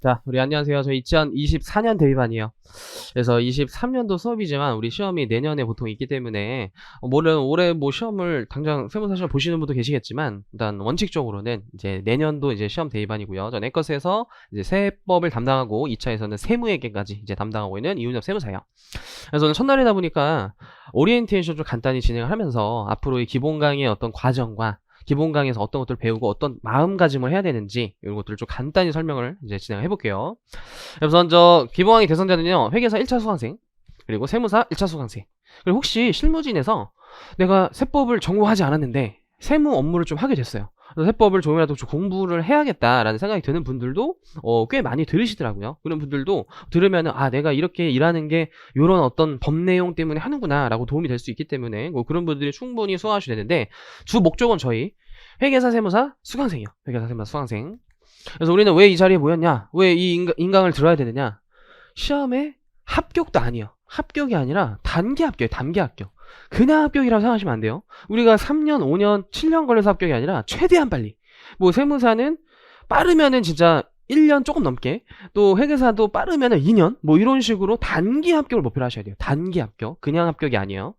자, 우리 안녕하세요. 저희 2024년 대비반이에요. 그래서 23년도 수업이지만 우리 시험이 내년에 보통 있기 때문에 물론 올해 뭐 시험을 당장 세무사 시험 보시는 분도 계시겠지만 일단 원칙적으로는 이제 내년도 이제 시험 대비반이고요. 전 앵커스에서 이제 세법을 담당하고 2차에서는 세무회계까지 이제 담당하고 있는 이윤엽 세무사예요. 그래서 오늘 첫날이다 보니까 오리엔테이션 좀 간단히 진행을 하면서 앞으로의 기본 강의의 어떤 과정과 기본 강의에서 어떤 것들을 배우고 어떤 마음가짐을 해야 되는지 이런 것들을 좀 간단히 설명을 이제 진행해 볼게요. 그래서 먼저 기본 강의 대상자는요, 회계사 1차 수강생, 그리고 세무사 1차 수강생, 그리고 혹시 실무진에서 내가 세법을 전공하지 않았는데 세무 업무를 좀 하게 됐어요. 그래서 세법을 조금이라도 좀 공부를 해야겠다라는 생각이 드는 분들도 꽤 많이 들으시더라고요. 그런 분들도 들으면은 내가 이렇게 일하는 게 이런 어떤 법 내용 때문에 하는구나라고 도움이 될 수 있기 때문에 그런 분들이 충분히 수강하셔야 되는데, 주 목적은 저희 회계사 세무사 수강생이요. 회계사 세무사 수강생. 그래서 우리는 왜 이 자리에 모였냐? 왜 이 인강을 들어야 되느냐? 시험에 합격도 아니에요. 합격이 아니라 단기 합격이에요. 단기 합격. 그냥 합격이라고 생각하시면 안 돼요. 우리가 3년, 5년, 7년 걸려서 합격이 아니라 최대한 빨리. 뭐 세무사는 빠르면은 진짜 1년 조금 넘게, 또 회계사도 빠르면은 2년, 뭐 이런 식으로 단기 합격을 목표로 하셔야 돼요. 단기 합격. 그냥 합격이 아니에요.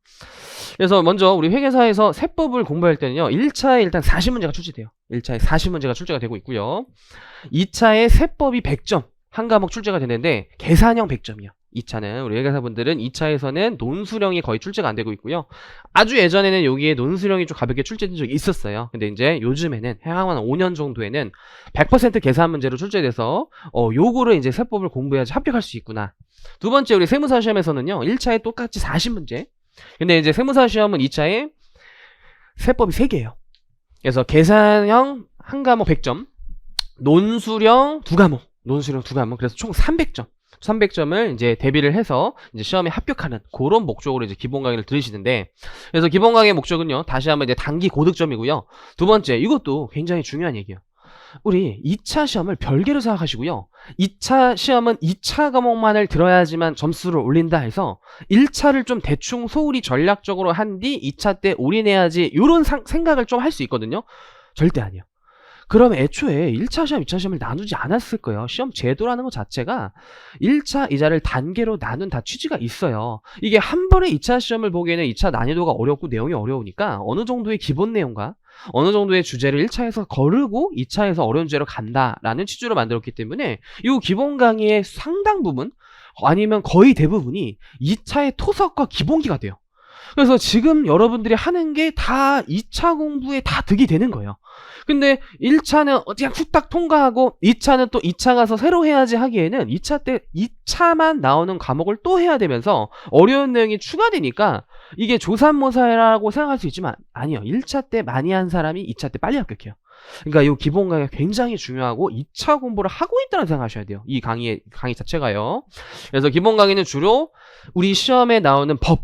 그래서 먼저 우리 회계사에서 세법을 공부할 때는요, 1차에 일단 40문제가 출제돼요. 1차에 40문제가 출제가 되고 있고요. 2차에 세법이 100점, 한 과목 출제가 되는데 계산형 100점이요. 2차는 우리 회계사분들은 2차에서는 논술형이 거의 출제가 안 되고 있고요. 아주 예전에는 여기에 논술형이 좀 가볍게 출제된 적이 있었어요. 근데 이제 요즘에는 향후 한 5년 정도에는 100% 계산 문제로 출제돼서 요거를 이제 세법을 공부해야지 합격할 수 있구나. 두 번째, 우리 세무사 시험에서는요, 1차에 똑같이 40문제. 근데 이제 세무사 시험은 2차에 세법이 3개예요. 그래서 계산형 한 과목 100점, 논술형 2과목, 그래서 총 300점. 300점을 이제 대비를 해서 이제 시험에 합격하는 그런 목적으로 이제 기본 강의를 들으시는데, 그래서 기본 강의의 목적은요, 다시 한번 이제 단기 고득점이고요. 두 번째, 이것도 굉장히 중요한 얘기예요. 우리 2차 시험을 별개로 생각하시고요. 2차 시험은 2차 과목만을 들어야지만 점수를 올린다 해서 1차를 좀 대충 소홀히 전략적으로 한 뒤 2차 때 올인해야지 이런 생각을 좀 할 수 있거든요. 절대 아니에요. 그러면 애초에 1차 시험, 2차 시험을 나누지 않았을 거예요. 시험 제도라는 것 자체가 1차, 2차를 단계로 나눈 다 취지가 있어요. 이게 한 번에 2차 시험을 보기에는 2차 난이도가 어렵고 내용이 어려우니까 어느 정도의 기본 내용과 어느 정도의 주제를 1차에서 거르고 2차에서 어려운 주제로 간다라는 취지로 만들었기 때문에 이 기본 강의의 상당 부분, 아니면 거의 대부분이 2차의 토석과 기본기가 돼요. 그래서 지금 여러분들이 하는 게 다 2차 공부에 다 득이 되는 거예요. 근데 1차는 그냥 후딱 통과하고 2차는 또 2차 가서 새로 해야지 하기에는 2차 때 2차만 나오는 과목을 또 해야 되면서 어려운 내용이 추가되니까 이게 조삼모사라고 생각할 수 있지만 아니요. 1차 때 많이 한 사람이 2차 때 빨리 합격해요. 그러니까 이 기본 강의가 굉장히 중요하고 2차 공부를 하고 있다는 생각하셔야 돼요. 이 강의 자체가요. 그래서 기본 강의는 주로 우리 시험에 나오는 법,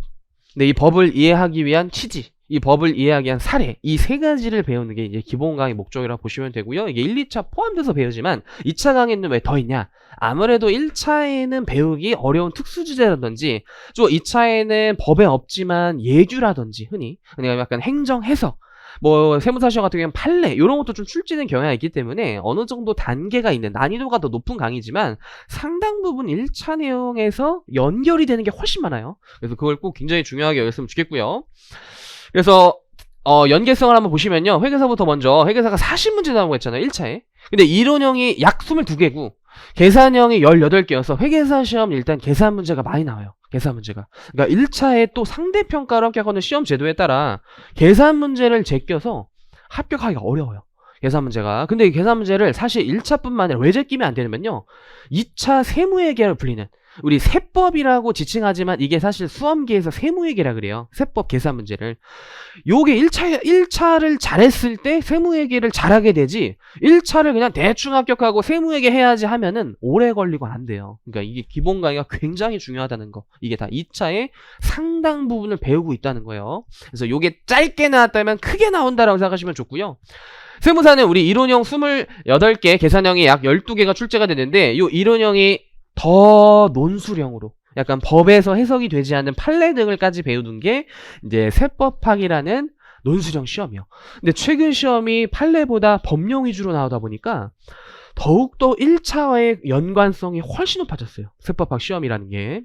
이 법을 이해하기 위한 취지, 이 법을 이해하기 위한 사례, 이 세 가지를 배우는 게 이제 기본 강의 목적이라고 보시면 되고요. 이게 1, 2차 포함돼서 배우지만 2차 강의는 왜 더 있냐? 아무래도 1차에는 배우기 어려운 특수주제라든지, 또 2차에는 법에 없지만 예규라든지 흔히 약간 행정 해석, 뭐 세무사 시험 같은 경우는 판례 이런 것도 좀 출제된 경향이 있기 때문에 어느 정도 단계가 있는, 난이도가 더 높은 강의지만 상당 부분 1차 내용에서 연결이 되는 게 훨씬 많아요. 그래서 그걸 꼭 굉장히 중요하게 여겼으면 좋겠고요. 그래서 연계성을 한번 보시면요, 회계사부터 먼저 회계사가 40문제 나오고 했잖아요, 1차에. 근데 이론형이 약 22개고 계산형이 18개여서 회계사 시험 일단 계산 문제가 많이 나와요. 계산 문제가. 그러니까 1차에 또 상대평가를 합격하는 시험 제도에 따라 계산 문제를 제껴서 합격하기가 어려워요. 계산 문제가. 근데 이 계산 문제를 사실 1차뿐만 아니라 왜 제끼면 안 되냐면요, 2차 세무회계로 불리는, 우리 세법이라고 지칭하지만 이게 사실 수험계에서 세무회계라 그래요. 세법 계산 문제를. 요게 1차를 잘했을 때 세무회계를 잘하게 되지, 1차를 그냥 대충 합격하고 세무회계 해야지 하면은 오래 걸리고 안 돼요. 그러니까 이게 기본 강의가 굉장히 중요하다는 거. 이게 다 2차의 상당 부분을 배우고 있다는 거예요. 그래서 요게 짧게 나왔다면 크게 나온다라고 생각하시면 좋고요. 세무사는 우리 이론형 28개, 계산형이 약 12개가 출제가 되는데, 요 이론형이 더 논술형으로 약간 법에서 해석이 되지 않는 판례 등을까지 배우는 게 이제 세법학이라는 논술형 시험이요. 근데 최근 시험이 판례보다 법령 위주로 나오다 보니까 더욱더 1차와의 연관성이 훨씬 높아졌어요. 세법학 시험이라는 게.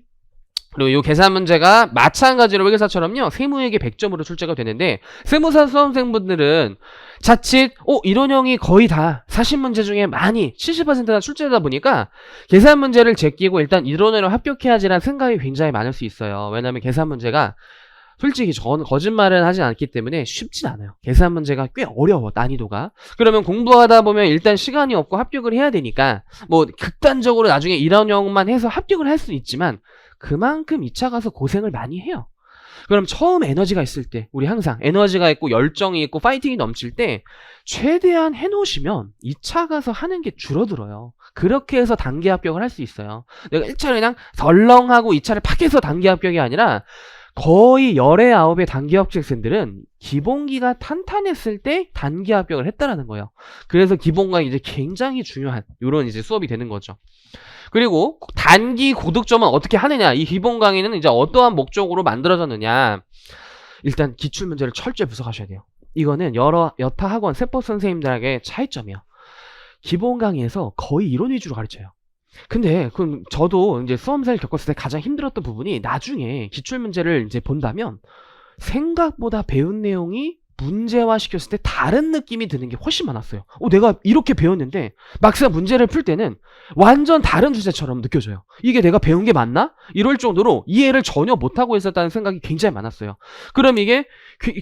그리고 이 계산 문제가 마찬가지로 회계사처럼요, 세무회계 100점으로 출제가 되는데, 세무사 수험생분들은 자칫 이론형이 거의 다 40문제 중에 많이 70%가 출제되다 보니까 계산 문제를 제끼고 일단 이론으로 합격해야지라는 생각이 굉장히 많을 수 있어요. 왜냐하면 계산 문제가 솔직히 저는 거짓말은 하진 않기 때문에 쉽진 않아요. 계산 문제가 꽤 어려워, 난이도가. 그러면 공부하다 보면 일단 시간이 없고 합격을 해야 되니까 뭐 극단적으로 나중에 이론형만 해서 합격을 할 수는 있지만 그만큼 2차 가서 고생을 많이 해요. 그럼 처음 에너지가 있을 때, 우리 항상 에너지가 있고 열정이 있고 파이팅이 넘칠 때 최대한 해놓으시면 2차 가서 하는 게 줄어들어요. 그렇게 해서 단기 합격을 할 수 있어요. 내가 1차를 그냥 덜렁하고 2차를 팍 해서 단기 합격이 아니라 거의 10의 9의 단기 합격생들은 기본기가 탄탄했을 때 단기 합격을 했다라는 거예요. 그래서 기본강이 이제 굉장히 중요한 이런 이제 수업이 되는 거죠. 그리고 단기 고득점은 어떻게 하느냐, 이 기본 강의는 이제 어떠한 목적으로 만들어졌느냐, 일단 기출문제를 철저히 분석하셔야 돼요. 이거는 여타 학원 세법 선생님들에게 차이점이에요. 기본 강의에서 거의 이론 위주로 가르쳐요. 근데 그럼 저도 이제 수험생을 겪었을 때 가장 힘들었던 부분이, 나중에 기출문제를 이제 본다면 생각보다 배운 내용이 문제화 시켰을 때 다른 느낌이 드는 게 훨씬 많았어요. 내가 이렇게 배웠는데 막상 문제를 풀 때는 완전 다른 주제처럼 느껴져요. 이게 내가 배운 게 맞나? 이럴 정도로 이해를 전혀 못하고 있었다는 생각이 굉장히 많았어요. 그럼 이게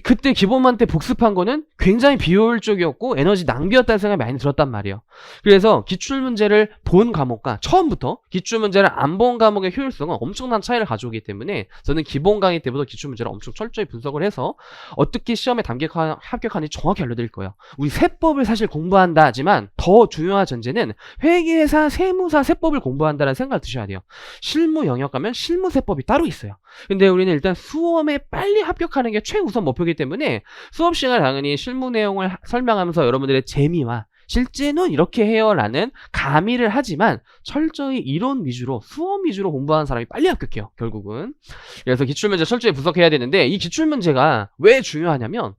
그때 기본만 때 복습한 거는 굉장히 비효율적이었고 에너지 낭비였다는 생각이 많이 들었단 말이에요. 그래서 기출문제를 본 과목과 처음부터 기출문제를 안 본 과목의 효율성은 엄청난 차이를 가져오기 때문에 저는 기본 강의 때부터 기출문제를 엄청 철저히 분석을 해서 어떻게 시험에 합격하는지 정확히 알려드릴 거예요. 우리 세법을 사실 공부한다 하지만 더 중요한 전제는 회계사, 세무사, 세법을 공부한다는 생각을 드셔야 돼요. 실무 영역 가면 실무 세법이 따로 있어요. 근데 우리는 일단 수험에 빨리 합격하는 게 최우선 목표이기 때문에 수업 시간에 당연히 실무 내용을 설명하면서 여러분들의 재미와 실제는 이렇게 해요 라는 가미를 하지만 철저히 이론 위주로, 수험 위주로 공부하는 사람이 빨리 합격해요, 결국은. 그래서 기출문제 철저히 분석해야 되는데, 이 기출문제가 왜 중요하냐면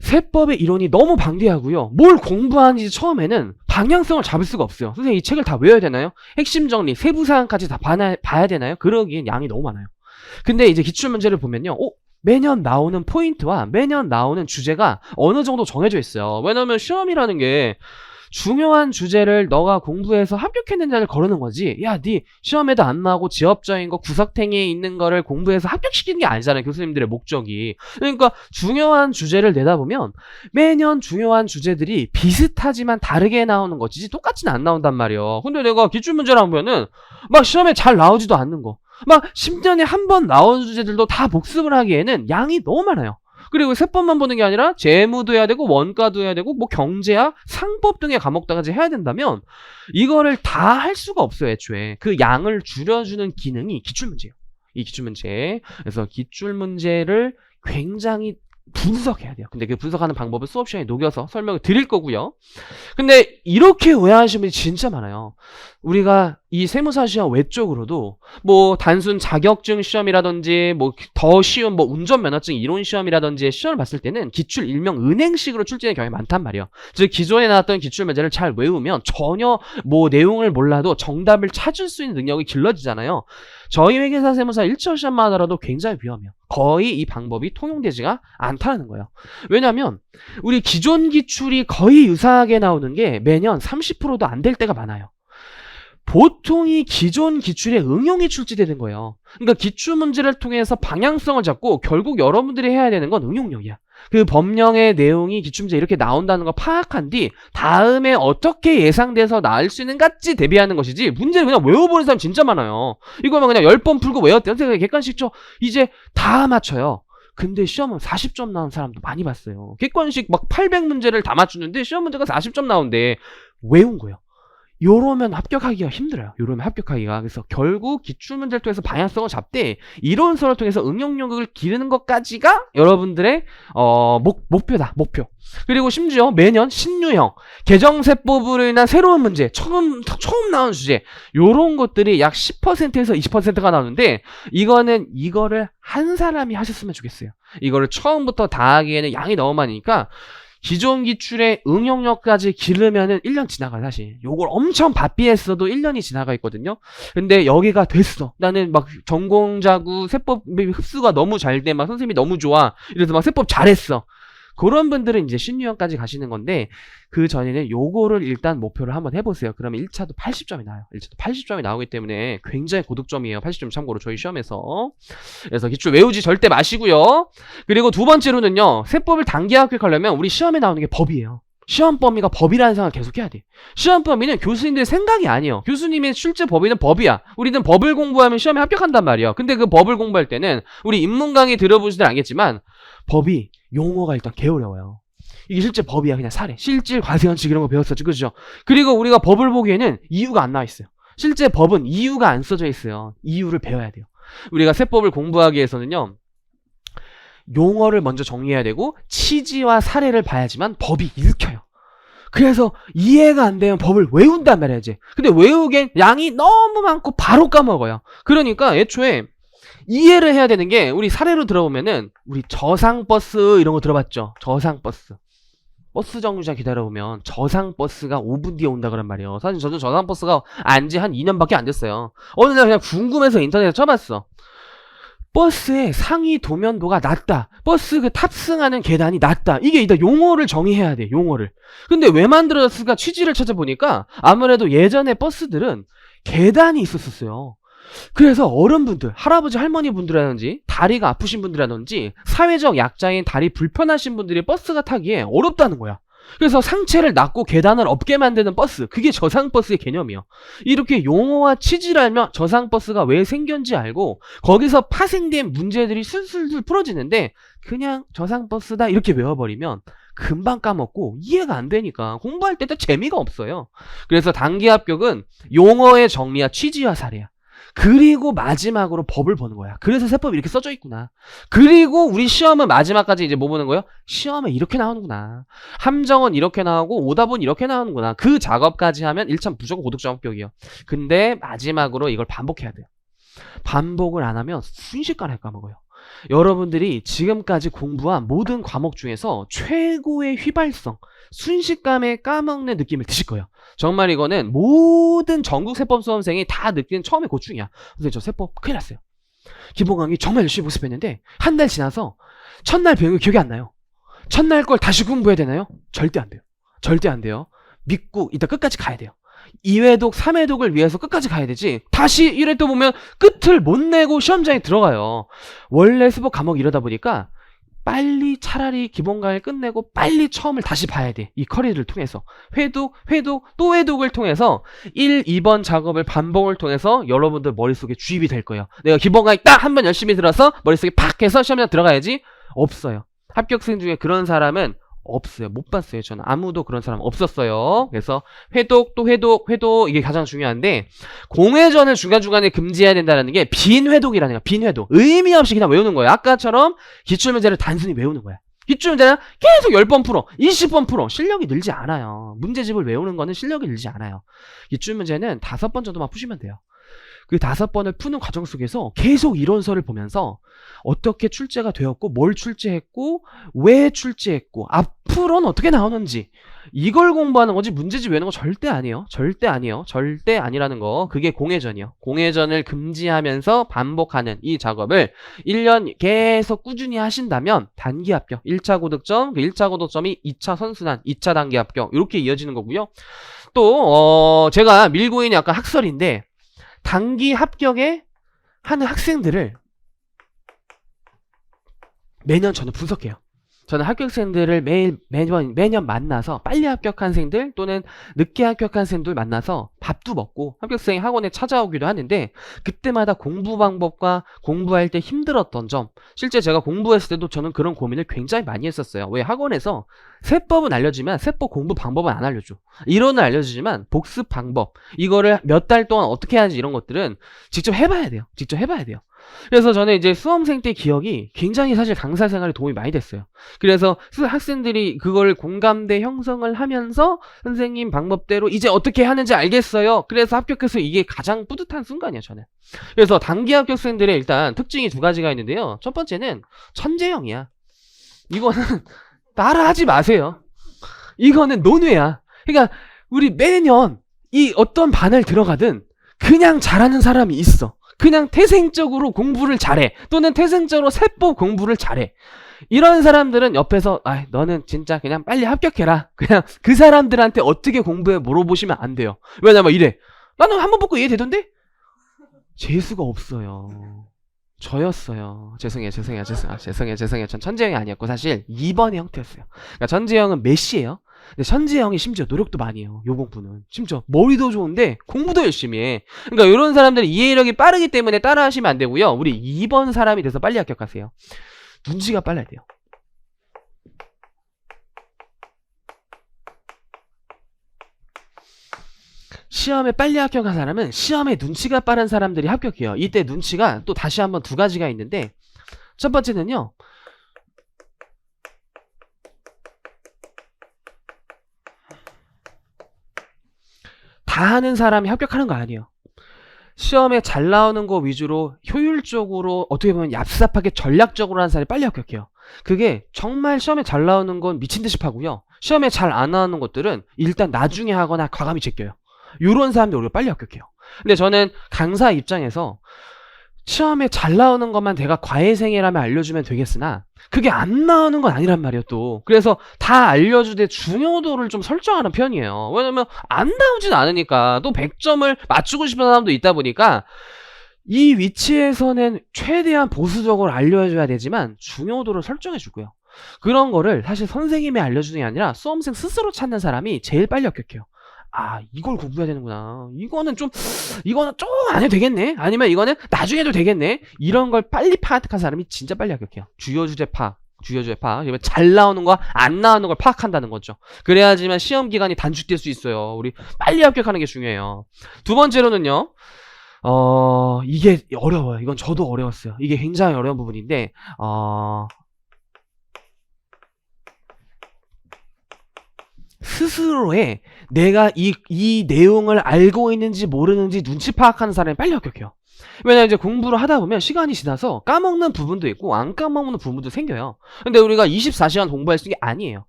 세법의 이론이 너무 방대하고요, 뭘 공부하는지 처음에는 방향성을 잡을 수가 없어요. 선생님 이 책을 다 외워야 되나요? 핵심 정리, 세부사항까지 다 봐야 되나요? 그러기엔 양이 너무 많아요. 근데 이제 기출문제를 보면요, 매년 나오는 포인트와 매년 나오는 주제가 어느 정도 정해져 있어요. 왜냐면 시험이라는 게 중요한 주제를 너가 공부해서 합격했는지를 거르는 거지, 야, 네 시험에도 안 나오고 지엽적인 거 구석탱이에 있는 거를 공부해서 합격시키는 게 아니잖아요, 교수님들의 목적이. 그러니까 중요한 주제를 내다보면 매년 중요한 주제들이 비슷하지만 다르게 나오는 거지 똑같이는 안 나온단 말이에요. 근데 내가 기출문제를 보면은 막 시험에 잘 나오지도 않는 거, 막 10년에 한 번 나온 주제들도 다 복습을 하기에는 양이 너무 많아요. 그리고 세법만 보는 게 아니라 재무도 해야 되고 원가도 해야 되고 뭐 경제학, 상법 등의 과목까지 해야 된다면 이거를 다 할 수가 없어요. 애초에 그 양을 줄여주는 기능이 기출문제예요. 이 기출문제. 그래서 기출문제를 굉장히 분석해야 돼요. 근데 그 분석하는 방법을 수업 시간에 녹여서 설명을 드릴 거고요. 근데 이렇게 오해하시는 분이 진짜 많아요. 우리가 이 세무사 시험 외적으로도 뭐 단순 자격증 시험이라든지 뭐 더 쉬운 뭐 운전면허증 이론 시험이라든지 시험을 봤을 때는 기출 일명 은행식으로 출제되는 경우가 많단 말이에요. 즉 기존에 나왔던 기출 문제를 잘 외우면 전혀 뭐 내용을 몰라도 정답을 찾을 수 있는 능력이 길러지잖아요. 저희 회계사 세무사 1차 시험만 하더라도 굉장히 위험해요. 거의 이 방법이 통용되지가 않다는 거예요. 왜냐하면 우리 기존 기출이 거의 유사하게 나오는 게 매년 30%도 안 될 때가 많아요. 보통 이 기존 기출에 응용이 출제되는 거예요. 그러니까 기출문제를 통해서 방향성을 잡고 결국 여러분들이 해야 되는 건 응용력이야. 그 법령의 내용이 기출문제 이렇게 나온다는 걸 파악한 뒤 다음에 어떻게 예상돼서 나올 수 있는가지 대비하는 것이지, 문제를 그냥 외워보는 사람 진짜 많아요. 이거만 그냥 10번 풀고 외웠대요. 선생님 객관식 쳐 이제 다 맞춰요. 근데 시험은 40점 나온 사람도 많이 봤어요. 객관식 막 800문제를 다 맞추는데 시험 문제가 40점 나온대. 외운 거예요. 요러면 합격하기가 힘들어요. 요러면 합격하기가. 그래서 결국 기출문제를 통해서 방향성을 잡되 이론서를 통해서 응용력을 기르는 것까지가 여러분들의 목표다. 목표. 그리고 심지어 매년 신유형, 개정세법으로 인한 새로운 문제, 처음 나온 주제, 요런 것들이 약 10%에서 20%가 나오는데 이거를 한 사람이 하셨으면 좋겠어요. 이거를 처음부터 다 하기에는 양이 너무 많으니까 기존 기출의 응용력까지 기르면은 1년 지나가요, 사실. 요걸 엄청 바삐 했어도 1년이 지나가 있거든요. 근데 여기가 됐어. 나는 막 전공자고 세법이 흡수가 너무 잘 돼. 막 선생님이 너무 좋아. 이래서 막 세법 잘했어. 그런 분들은 이제 신유형까지 가시는 건데, 그 전에는 요거를 일단 목표를 한번 해보세요. 그러면 1차도 80점이 나와요. 1차도 80점이 나오기 때문에 굉장히 고득점이에요. 80점 참고로 저희 시험에서. 그래서 기출 외우지 절대 마시고요. 그리고 두 번째로는요, 세법을 단기 합격하려면 우리 시험에 나오는 게 법이에요. 시험 범위가 법이라는 생각을 계속 해야 돼. 시험 범위는 교수님들의 생각이 아니에요. 교수님의 실제 범위는 법이야. 우리는 법을 공부하면 시험에 합격한단 말이야. 근데 그 법을 공부할 때는 우리 입문 강의 들어보시들 알겠지만 법이 용어가 일단 개어려워요. 이게 실제 법이야. 그냥 사례, 실질, 과세원칙 이런 거 배웠었죠. 그죠? 그리고 우리가 법을 보기에는 이유가 안 나와 있어요. 실제 법은 이유가 안 써져 있어요. 이유를 배워야 돼요. 우리가 세법을 공부하기 위해서는요, 용어를 먼저 정리해야 되고 취지와 사례를 봐야지만 법이 읽혀요. 그래서 이해가 안 되면 법을 외운단 말이야지. 근데 외우기엔 양이 너무 많고 바로 까먹어요. 그러니까 애초에 이해를 해야 되는 게, 우리 사례로 들어보면은 우리 저상버스 이런 거 들어봤죠? 저상버스. 버스 정류장 기다려보면 저상버스가 5분 뒤에 온다 그란 말이에요. 사실 저는 저상버스가 안지 한 2년밖에 안 됐어요. 어느 날 그냥 궁금해서 인터넷에 쳐봤어. 버스의 상위 도면도가 낮다. 버스 그 탑승하는 계단이 낮다. 이게 일단 용어를 정의해야 돼. 용어를. 근데 왜 만들어졌을까 취지를 찾아보니까 아무래도 예전에 버스들은 계단이 있었어요. 그래서 어른분들, 할아버지 할머니 분들이라든지 다리가 아프신 분들이라든지 사회적 약자인 다리 불편하신 분들이 버스가 타기에 어렵다는 거야. 그래서 상체를 낮고 계단을 없게 만드는 버스, 그게 저상버스의 개념이에요. 이렇게 용어와 취지를 알면 저상버스가 왜 생겼는지 알고 거기서 파생된 문제들이 술술 풀어지는데, 그냥 저상버스다 이렇게 외워버리면 금방 까먹고 이해가 안 되니까 공부할 때 재미가 없어요. 그래서 단기 합격은 용어의 정리와 취지와 사례야. 그리고 마지막으로 법을 보는 거야. 그래서 세법이 이렇게 써져 있구나. 그리고 우리 시험은 마지막까지 이제 뭐 보는 거예요? 시험에 이렇게 나오는구나. 함정은 이렇게 나오고 오답은 이렇게 나오는구나. 그 작업까지 하면 1차 무조건 고득점 합격이에요. 근데 마지막으로 이걸 반복해야 돼요. 반복을 안 하면 순식간에 까먹어요. 여러분들이 지금까지 공부한 모든 과목 중에서 최고의 휘발성, 순식간에 까먹는 느낌을 드실 거예요. 정말 이거는 모든 전국 세법 수험생이 다 느끼는 처음에 고충이야. 선생님 저 세법 큰일 났어요. 기본 강의 정말 열심히 복습했는데 한 달 지나서 첫날 배운 게 기억이 안 나요. 첫날 걸 다시 공부해야 되나요? 절대 안 돼요. 절대 안 돼요. 믿고 이따 끝까지 가야 돼요. 2회독, 3회독을 위해서 끝까지 가야 되지, 다시 1회 또 보면 끝을 못 내고 시험장에 들어가요. 원래 수법 과목이 이러다 보니까 빨리 차라리 기본 강의를 끝내고 빨리 처음을 다시 봐야 돼. 이 커리를 통해서 회독, 또 회독을 통해서 1, 2번 작업을 반복을 통해서 여러분들 머릿속에 주입이 될 거예요. 내가 기본 강의 딱 한 번 열심히 들어서 머릿속에 팍 해서 시험장 들어가야지. 없어요. 합격생 중에 그런 사람은 없어요. 못 봤어요. 저는 아무도 그런 사람 없었어요. 그래서 회독, 또 회독 이게 가장 중요한데, 공회전을 중간중간에 금지해야 된다는 게 빈 회독이라는 거야. 빈 회독. 의미 없이 그냥 외우는 거예요. 아까처럼 기출문제를 단순히 외우는 거야. 기출문제는 계속 10번 풀어, 20번 풀어. 실력이 늘지 않아요. 문제집을 외우는 거는 실력이 늘지 않아요. 기출문제는 5번 정도만 푸시면 돼요. 그 5번을 푸는 과정 속에서 계속 이론서를 보면서 어떻게 출제가 되었고, 뭘 출제했고, 왜 출제했고, 앞으로는 어떻게 나오는지, 이걸 공부하는 거지 문제집 외우는 거 절대 아니에요. 절대 아니에요. 절대 아니라는 거. 그게 공회전이요. 공회전을 금지하면서 반복하는 이 작업을 1년 계속 꾸준히 하신다면 단기 합격. 1차 고득점, 그 1차 고득점이 2차 선순환, 2차 단기 합격, 이렇게 이어지는 거고요. 또 제가 밀고 있는 약간 학설인데, 단기 합격에 하는 학생들을 매년 저는 분석해요. 저는 합격생들을 매년 만나서 빨리 합격한 생들 또는 늦게 합격한 생들 만나서 밥도 먹고 합격생이 학원에 찾아오기도 하는데, 그때마다 공부 방법과 공부할 때 힘들었던 점, 실제 제가 공부했을 때도 저는 그런 고민을 굉장히 많이 했었어요. 왜? 학원에서 세법은 알려주지만 세법 공부 방법은 안 알려줘. 이론은 알려주지만 복습 방법, 이거를 몇 달 동안 어떻게 하는지 이런 것들은 직접 해봐야 돼요. 직접 해봐야 돼요. 그래서 저는 이제 수험생 때 기억이 굉장히 사실 강사 생활에 도움이 많이 됐어요. 그래서 학생들이 그걸 공감대 형성을 하면서 선생님 방법대로 이제 어떻게 하는지 알겠어요. 그래서 합격해서 이게 가장 뿌듯한 순간이에요, 저는. 그래서 단기 합격생들의 일단 특징이 2가지가 있는데요. 첫 번째는 천재형이야. 이거는 따라하지 마세요. 이거는 논외야. 그러니까 우리 매년 이 어떤 반을 들어가든 그냥 잘하는 사람이 있어. 그냥 태생적으로 공부를 잘해. 또는 태생적으로 세법 공부를 잘해. 이런 사람들은 옆에서 너는 진짜 그냥 빨리 합격해라. 그냥 그 사람들한테 어떻게 공부해 물어보시면 안 돼요. 왜냐면 이래. 나는 한 번 보고 이해되던데? 재수가 없어요. 저였어요. 죄송해요. 전 천재형이 아니었고 사실 2번의 형태였어요. 그러니까 천재형은 메시예요. 근데 천재형이 심지어 노력도 많이 해요. 요 공부는. 심지어 머리도 좋은데 공부도 열심히 해. 그러니까 이런 사람들은 이해력이 빠르기 때문에 따라 하시면 안 되고요. 우리 2번 사람이 돼서 빨리 합격하세요. 눈치가 빨라야 돼요. 시험에 빨리 합격한 사람은 시험에 눈치가 빠른 사람들이 합격해요. 이때 눈치가 또 다시 한번 두 가지가 있는데, 첫 번째는요, 다 하는 사람이 합격하는 거 아니에요. 시험에 잘 나오는 거 위주로 효율적으로 어떻게 보면 얍삽하게 전략적으로 하는 사람이 빨리 합격해요. 그게 정말 시험에 잘 나오는 건 미친듯이 파고요. 시험에 잘 안 나오는 것들은 일단 나중에 하거나 과감히 제껴요. 요런 사람들 오히려 빨리 합격해요. 근데 저는 강사 입장에서 시험에 잘 나오는 것만 내가 과외생이라면 알려주면 되겠으나 그게 안 나오는 건 아니란 말이에요 또. 그래서 다 알려주되 중요도를 좀 설정하는 편이에요. 왜냐면 안 나오진 않으니까. 또 100점을 맞추고 싶은 사람도 있다 보니까 이 위치에서는 최대한 보수적으로 알려줘야 되지만 중요도를 설정해 주고요. 그런 거를 사실 선생님이 알려주는 게 아니라 수험생 스스로 찾는 사람이 제일 빨리 합격해요. 이걸 공부해야 되는구나. 이거는 좀 안 해도 되겠네. 아니면 이거는 나중에 해도 되겠네. 이런 걸 빨리 파악한 사람이 진짜 빨리 합격해요. 주요 주제 파악. 잘 나오는 거, 안 나오는 걸 파악한다는 거죠. 그래야지만 시험 기간이 단축될 수 있어요. 우리 빨리 합격하는 게 중요해요. 두 번째로는요. 이게 어려워요. 이건 저도 어려웠어요. 이게 굉장히 어려운 부분인데, 스스로의 내가 이 내용을 알고 있는지 모르는지 눈치 파악하는 사람이 빨리 합격해요. 왜냐면 이제 공부를 하다 보면 시간이 지나서 까먹는 부분도 있고 안 까먹는 부분도 생겨요. 근데 우리가 24시간 공부할 수 있는 게 아니에요.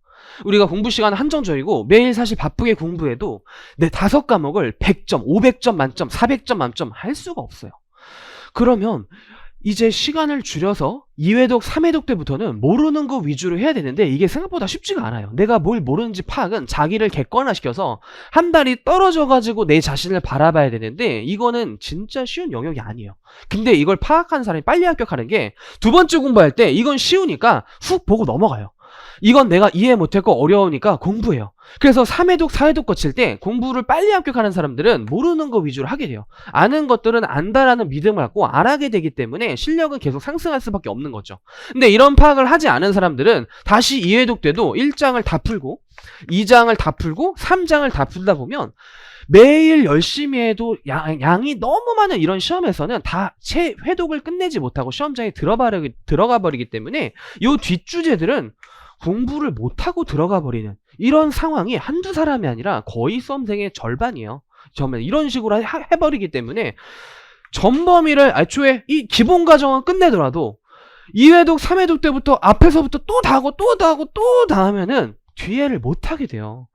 우리가 공부 시간은 한정적이고 매일 사실 바쁘게 공부해도 내 5과목을 100점, 500점 만점, 400점 만점 할 수가 없어요. 그러면 이제 시간을 줄여서 2회독, 3회독 때부터는 모르는 거 위주로 해야 되는데 이게 생각보다 쉽지가 않아요. 내가 뭘 모르는지 파악은 자기를 객관화시켜서 한 발이 떨어져가지고 내 자신을 바라봐야 되는데 이거는 진짜 쉬운 영역이 아니에요. 근데 이걸 파악하는 사람이 빨리 합격하는 게 두 번째 공부할 때 이건 쉬우니까 훅 보고 넘어가요. 이건 내가 이해 못했고 어려우니까 공부해요. 그래서 3회독, 4회독 거칠 때 공부를 빨리 합격하는 사람들은 모르는 거 위주로 하게 돼요. 아는 것들은 안다라는 믿음을 갖고 안 하게 되기 때문에 실력은 계속 상승할 수밖에 없는 거죠. 근데 이런 파악을 하지 않은 사람들은 다시 2회독 때도 1장을 다 풀고 2장을 다 풀고 3장을 다 풀다 보면 매일 열심히 해도 양이 너무 많은 이런 시험에서는 다 채 회독을 끝내지 못하고 시험장에 들어가 버리기 때문에 이 뒷주제들은 공부를 못하고 들어가 버리는 이런 상황이 한두 사람이 아니라 거의 수험생의 절반이에요. 정말 이런 식으로 해버리기 때문에 전범위를 애초에 이 기본 과정은 끝내더라도 2회독, 3회독 때부터 앞에서부터 또 다 하고 또 다 하고 또 다 하면은 뒤에를 못하게 돼요.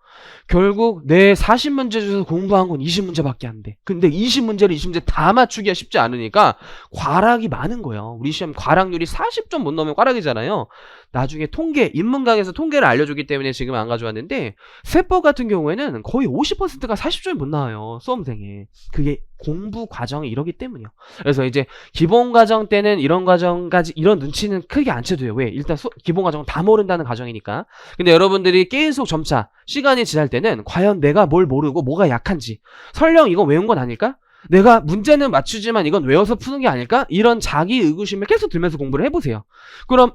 결국 내 40문제 중에서 공부한 건 20문제밖에 안 돼. 근데 20문제를 20문제 다 맞추기가 쉽지 않으니까 과락이 많은 거예요. 우리 시험 과락률이 40점 못 넘으면 과락이잖아요. 나중에 인문강에서 통계를 알려주기 때문에 지금 안 가져왔는데 세법 같은 경우에는 거의 50%가 40점이 못 나와요. 수험생에. 그게 공부 과정이 이러기 때문이요. 그래서 이제 기본 과정 때는 이런 과정까지 이런 눈치는 크게 안 채도요. 왜? 일단 기본 과정은 다 모른다는 과정이니까. 근데 여러분들이 계속 점차 시간이 지날 때는 과연 내가 뭘 모르고 뭐가 약한지, 설령 이거 외운 건 아닐까? 내가 문제는 맞추지만 이건 외워서 푸는 게 아닐까? 이런 자기 의구심을 계속 들면서 공부를 해보세요. 그럼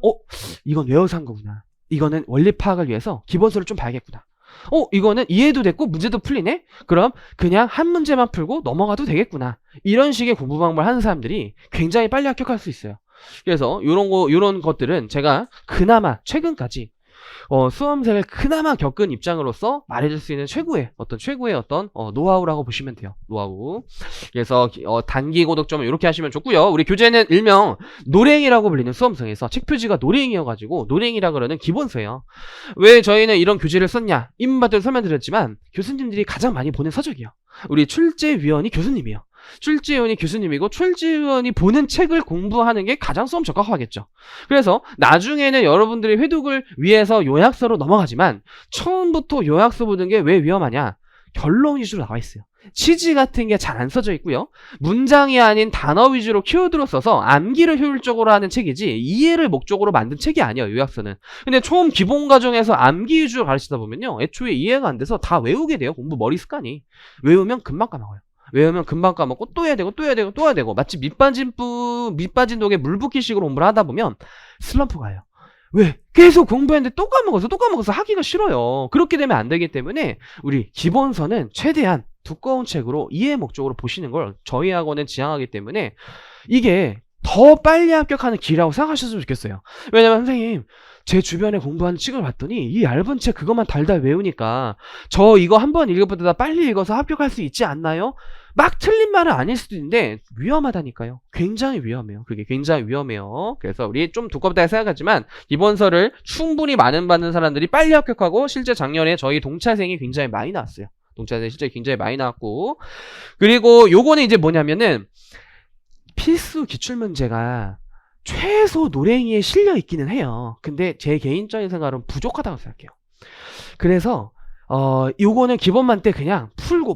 이건 외워서 한 거구나. 이거는 원리 파악을 위해서 기본서를 좀 봐야겠구나. 이거는 이해도 됐고 문제도 풀리네? 그럼 그냥 한 문제만 풀고 넘어가도 되겠구나. 이런 식의 공부 방법을 하는 사람들이 굉장히 빨리 합격할 수 있어요. 그래서 요런 것들은 제가 그나마 최근까지 수험생을 그나마 겪은 입장으로서 말해줄 수 있는 최고의 어떤 노하우라고 보시면 돼요. 노하우. 그래서 단기 고득점을 이렇게 하시면 좋고요. 우리 교재는 일명 노랭이라고 불리는 수험생에서 책 표지가 노랭이어가지고 노랭이라 그러는 기본서예요. 왜 저희는 이런 교재를 썼냐? 입문반들 설명드렸지만 교수님들이 가장 많이 보는 서적이요. 우리 출제위원이 교수님이요. 출제위원이 교수님이고 출제위원이 보는 책을 공부하는 게 가장 수험 적합하겠죠. 그래서 나중에는 여러분들이 회독을 위해서 요약서로 넘어가지만 처음부터 요약서 보는 게 왜 위험하냐? 결론 위주로 나와 있어요. 취지 같은 게 잘 안 써져 있고요. 문장이 아닌 단어 위주로 키워드로 써서 암기를 효율적으로 하는 책이지 이해를 목적으로 만든 책이 아니에요. 요약서는. 근데 처음 기본 과정에서 암기 위주로 가르치다 보면요. 애초에 이해가 안 돼서 다 외우게 돼요. 공부 머리 습관이. 외우면 금방 까먹어요. 외우면 금방 까먹고 또 해야 되고 또 해야 되고 또 해야 되고 마치 밑빠진 독에 물 붓기 식으로 공부를 하다 보면 슬럼프 가요. 왜? 계속 공부했는데 또 까먹어서 하기가 싫어요. 그렇게 되면 안 되기 때문에 우리 기본서는 최대한 두꺼운 책으로 이해 목적으로 보시는 걸 저희 학원은 지향하기 때문에 이게 더 빨리 합격하는 길이라고 생각하셨으면 좋겠어요. 왜냐면 선생님 제 주변에 공부하는 책을 봤더니 이 얇은 책 그것만 달달 외우니까 저 이거 한번 읽어보다 빨리 읽어서 합격할 수 있지 않나요? 막 틀린 말은 아닐 수도 있는데 위험하다니까요. 굉장히 위험해요. 그게 굉장히 위험해요. 그래서 우리 좀 두껍다 생각하지만 기본서를 충분히 많은 받는 사람들이 빨리 합격하고 실제 작년에 저희 동차생이 굉장히 많이 나왔어요. 동차생이 실제 굉장히 많이 나왔고 그리고 요거는 이제 뭐냐면은 필수 기출문제가 최소 노랭이에 실려 있기는 해요. 근데 제 개인적인 생각은 부족하다고 생각해요. 그래서 요거는 기본만 때 그냥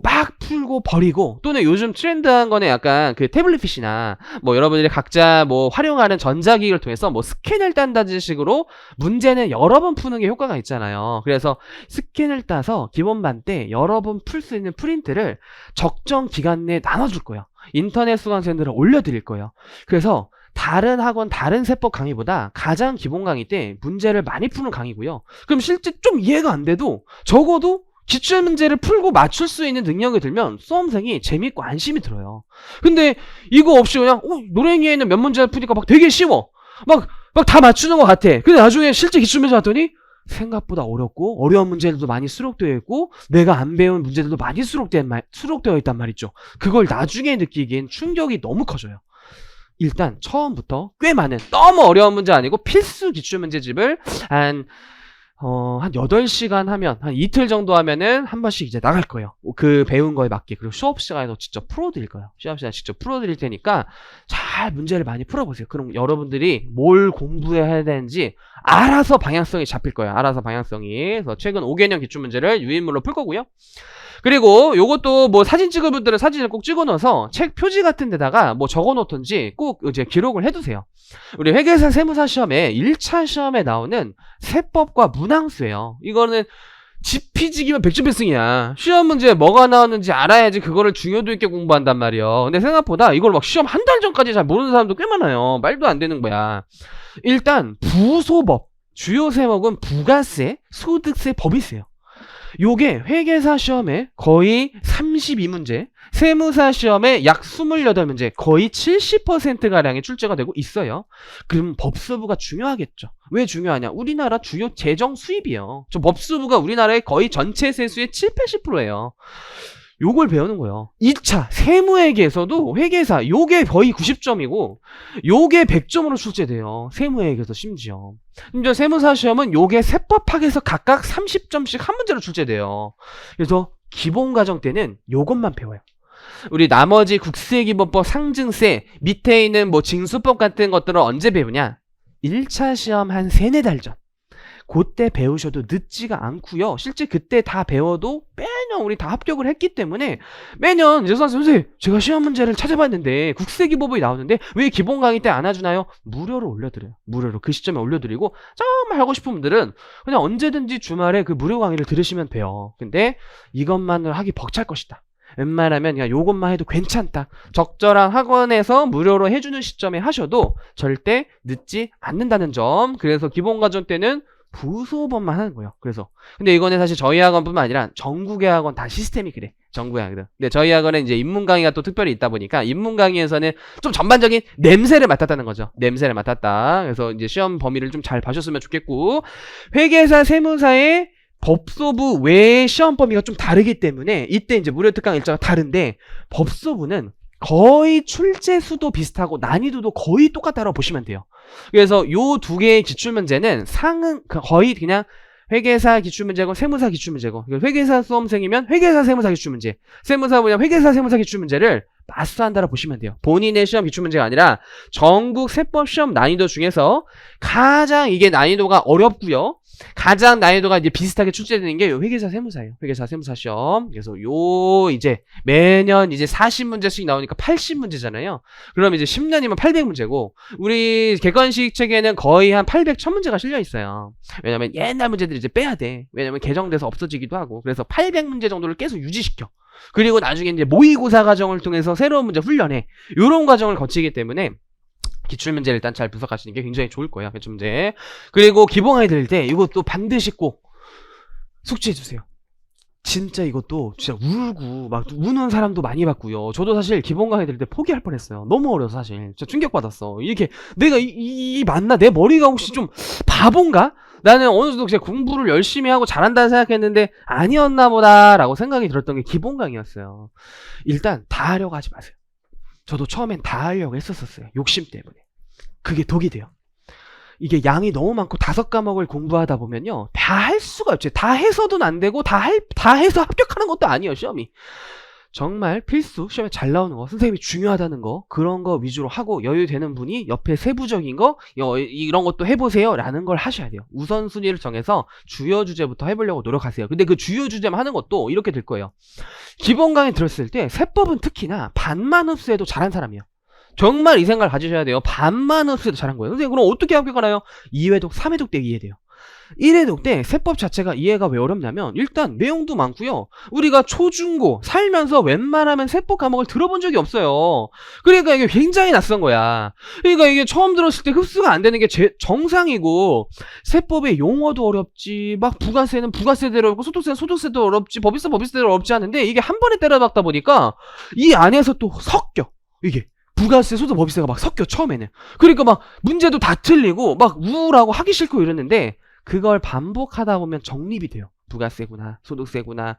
막 풀고 버리고 또는 요즘 트렌드한 거는 약간 그 태블릿 PC나 여러분들이 각자 활용하는 전자기기를 통해서 스캔을 딴다는 식으로 문제는 여러 번 푸는 게 효과가 있잖아요. 그래서 스캔을 따서 기본반 때 여러 번 풀 수 있는 프린트를 적정 기간 내에 나눠줄 거예요. 인터넷 수강생들을 올려드릴 거예요. 그래서 다른 학원, 다른 세법 강의보다 가장 기본 강의 때 문제를 많이 푸는 강의고요. 그럼 실제 좀 이해가 안 돼도 적어도 기출문제를 풀고 맞출 수 있는 능력이 들면 수험생이 재밌고 안심이 들어요. 근데 이거 없이 그냥 노랭이에 있는 몇 문제를 푸니까 막 되게 쉬워. 막 다 맞추는 것 같아. 근데 나중에 실제 기출문제 봤더니 생각보다 어렵고 어려운 문제들도 많이 수록되어 있고 내가 안 배운 문제들도 많이 수록되어 있단 말이죠. 그걸 나중에 느끼기엔 충격이 너무 커져요. 일단 처음부터 꽤 많은 너무 어려운 문제 아니고 필수 기출문제집을 한 8시간 하면 한 이틀 정도 하면은 한 번씩 이제 나갈 거예요. 그 배운 거에 맞게. 그리고 수업 시간에도 직접 풀어드릴 거예요. 수업 시간에 직접 풀어드릴 테니까 잘 문제를 많이 풀어보세요. 그럼 여러분들이 뭘 공부해야 되는지 알아서 방향성이 잡힐 거예요. 알아서 방향성이. 그래서 최근 5개년 기출문제를 유인물로 풀 거고요. 그리고 요것도 사진 찍을 분들은 사진을 꼭 찍어 넣어서 책 표지 같은 데다가 적어 놓던지 꼭 이제 기록을 해두세요. 우리 회계사 세무사 시험에 1차 시험에 나오는 세법과 문항수예요. 이거는 지피지기면 100점 필승이야. 시험 문제에 뭐가 나왔는지 알아야지 그거를 중요도 있게 공부한단 말이에요. 근데 생각보다 이걸 시험 한 달 전까지 잘 모르는 사람도 꽤 많아요. 말도 안 되는 거야. 일단 부소법, 주요 세목은 부가세, 소득세, 법인세예요. 요게 회계사 시험에 거의 32문제, 세무사 시험에 약 28문제, 거의 70%가량이 출제가 되고 있어요. 그럼 법수부가 중요하겠죠. 왜 중요하냐? 우리나라 주요 재정 수입이에요. 저 법수부가 우리나라의 거의 전체 세수의 7, 80%예요. 요걸 배우는 거예요. 2차 세무회계에서도 회계사 요게 거의 90점이고 요게 100점으로 출제돼요. 세무회계에서 심지어 세무사 시험은 요게 세법학에서 각각 30점씩 한 문제로 출제돼요. 그래서 기본 과정 때는 요것만 배워요. 우리 나머지 국세기본법, 상증세, 밑에 있는 징수법 같은 것들을 언제 배우냐? 1차 시험 한 3-4달 전. 그때 배우셔도 늦지가 않고요. 실제 그때 다 배워도 매년 우리 다 합격을 했기 때문에 매년 이제 선생님 제가 시험 문제를 찾아봤는데 국세기법이 나오는데 왜 기본 강의 때 안 와주나요? 무료로 올려드려요. 무료로 그 시점에 올려드리고 정말 하고 싶은 분들은 그냥 언제든지 주말에 그 무료 강의를 들으시면 돼요. 근데 이것만을 하기 벅찰 것이다. 웬만하면 그냥 요것만 해도 괜찮다. 적절한 학원에서 무료로 해주는 시점에 하셔도 절대 늦지 않는다는 점. 그래서 기본 과정 때는 부수업원만 하는 거예요. 그래서 근데 이거는 사실 저희 학원뿐만 아니라 전국의 학원 다 시스템이 그래. 전국의 학원. 근데 저희 학원은 이제 인문 강의가 또 특별히 있다 보니까 인문 강의에서는 좀 전반적인 냄새를 맡았다는 거죠. 냄새를 맡았다. 그래서 이제 시험 범위를 좀 잘 봐줬으면 좋겠고, 회계사, 세무사의 법소부 외의 시험 범위가 좀 다르기 때문에 이때 이제 무료 특강 일자가 다른데, 법소부는 거의 출제 수도 비슷하고 난이도도 거의 똑같다고 보시면 돼요. 그래서 요 두 개의 기출문제는 거의 그냥 회계사 기출문제고 세무사 기출문제고, 회계사 수험생이면 회계사 세무사 기출문제, 세무사 분야 회계사 세무사 기출문제를 마스터한다고 보시면 돼요. 본인의 시험 기출문제가 아니라 전국 세법 시험 난이도 중에서 가장 이게 난이도가 어렵고요, 가장 난이도가 이제 비슷하게 출제되는 게 회계사 세무사예요. 회계사 세무사 시험. 그래서 이제 매년 이제 40문제씩 나오니까 80문제잖아요. 그럼 이제 10년이면 800문제고, 우리 객관식 책에는 거의 한 800, 1000문제가 실려 있어요. 왜냐면 옛날 문제들이 이제 빼야 돼. 왜냐면 개정돼서 없어지기도 하고. 그래서 800문제 정도를 계속 유지시켜. 그리고 나중에 이제 모의고사 과정을 통해서 새로운 문제 훈련해. 요런 과정을 거치기 때문에 기출문제를 일단 잘 분석하시는 게 굉장히 좋을 거예요. 기출문제. 그리고 기본강의 들을 때 이것도 반드시 꼭 숙지해주세요. 진짜 이것도 진짜 울고 막 우는 사람도 많이 봤고요. 저도 사실 기본강의 들을 때 포기할 뻔했어요. 너무 어려워서 사실. 진짜 충격받았어. 이렇게 내가 맞나? 내 머리가 혹시 좀 바본가? 나는 어느 정도 그냥 공부를 열심히 하고 잘한다는 생각했는데 아니었나 보다 라고 생각이 들었던 게 기본강의였어요. 일단 다 하려고 하지 마세요. 저도 처음엔 다 하려고 했었어요. 욕심 때문에. 그게 독이 돼요. 이게 양이 너무 많고 5과목을 공부하다 보면요, 다 할 수가 없죠. 다 해서도 안 되고 다 해서 합격하는 것도 아니에요, 시험이. 정말 필수, 시험에 잘 나오는 거, 선생님이 중요하다는 거, 그런 거 위주로 하고, 여유 되는 분이 옆에 세부적인 거 이런 것도 해보세요 라는 걸 하셔야 돼요. 우선순위를 정해서 주요 주제부터 해보려고 노력하세요. 근데 그 주요 주제만 하는 것도 이렇게 될 거예요. 기본 강의 들었을 때 세법은 특히나 반만 흡수해도 잘한 사람이에요. 정말 이 생각을 가지셔야 돼요. 반만 흡수해도 잘한 거예요. 선생님 그럼 어떻게 합격하나요? 2회독, 3회독 때 이해돼요. 1회독 때 세법 자체가 이해가 왜 어렵냐면, 일단 내용도 많고요, 우리가 초중고 살면서 웬만하면 세법 과목을 들어본 적이 없어요. 그러니까 이게 굉장히 낯선 거야. 그러니까 이게 처음 들었을 때 흡수가 안 되는 게 정상이고, 세법의 용어도 어렵지, 막 부가세는 부가세대로 어렵고 소득세는 소득세도 어렵지, 법인세대로 어렵지 않은데, 이게 한 번에 때려박다 보니까 이 안에서 또 섞여. 이게 부가세, 소득, 법인세가 막 섞여 처음에는. 그러니까 막 문제도 다 틀리고 막 우울하고 하기 싫고 이랬는데, 그걸 반복하다 보면 정립이 돼요. 부가세구나, 소득세구나.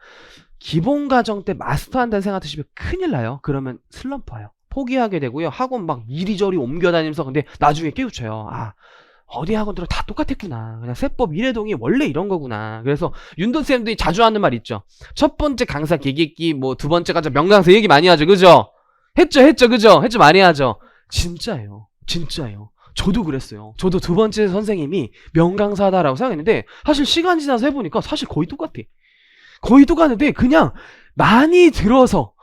기본 과정 때 마스터한다는 생각 드시면 큰일 나요. 그러면 슬럼프 와요. 포기하게 되고요. 학원 막 이리저리 옮겨다니면서 근데 나중에 깨우쳐요. 아, 어디 학원들은 다 똑같았구나. 그냥 세법 1회동이 원래 이런 거구나. 그래서 윤도쌤들이 자주 하는 말 있죠. 첫 번째 강사 개객기, 뭐 두 번째 강사 명강사 얘기 많이 하죠. 그죠? 했죠. 그죠? 했죠. 많이 하죠. 진짜예요. 저도 그랬어요. 저도 두 번째 선생님이 명강사다라고 생각했는데, 사실 시간 지나서 해보니까 사실 거의 똑같아. 거의 똑같은데 그냥 많이 들어서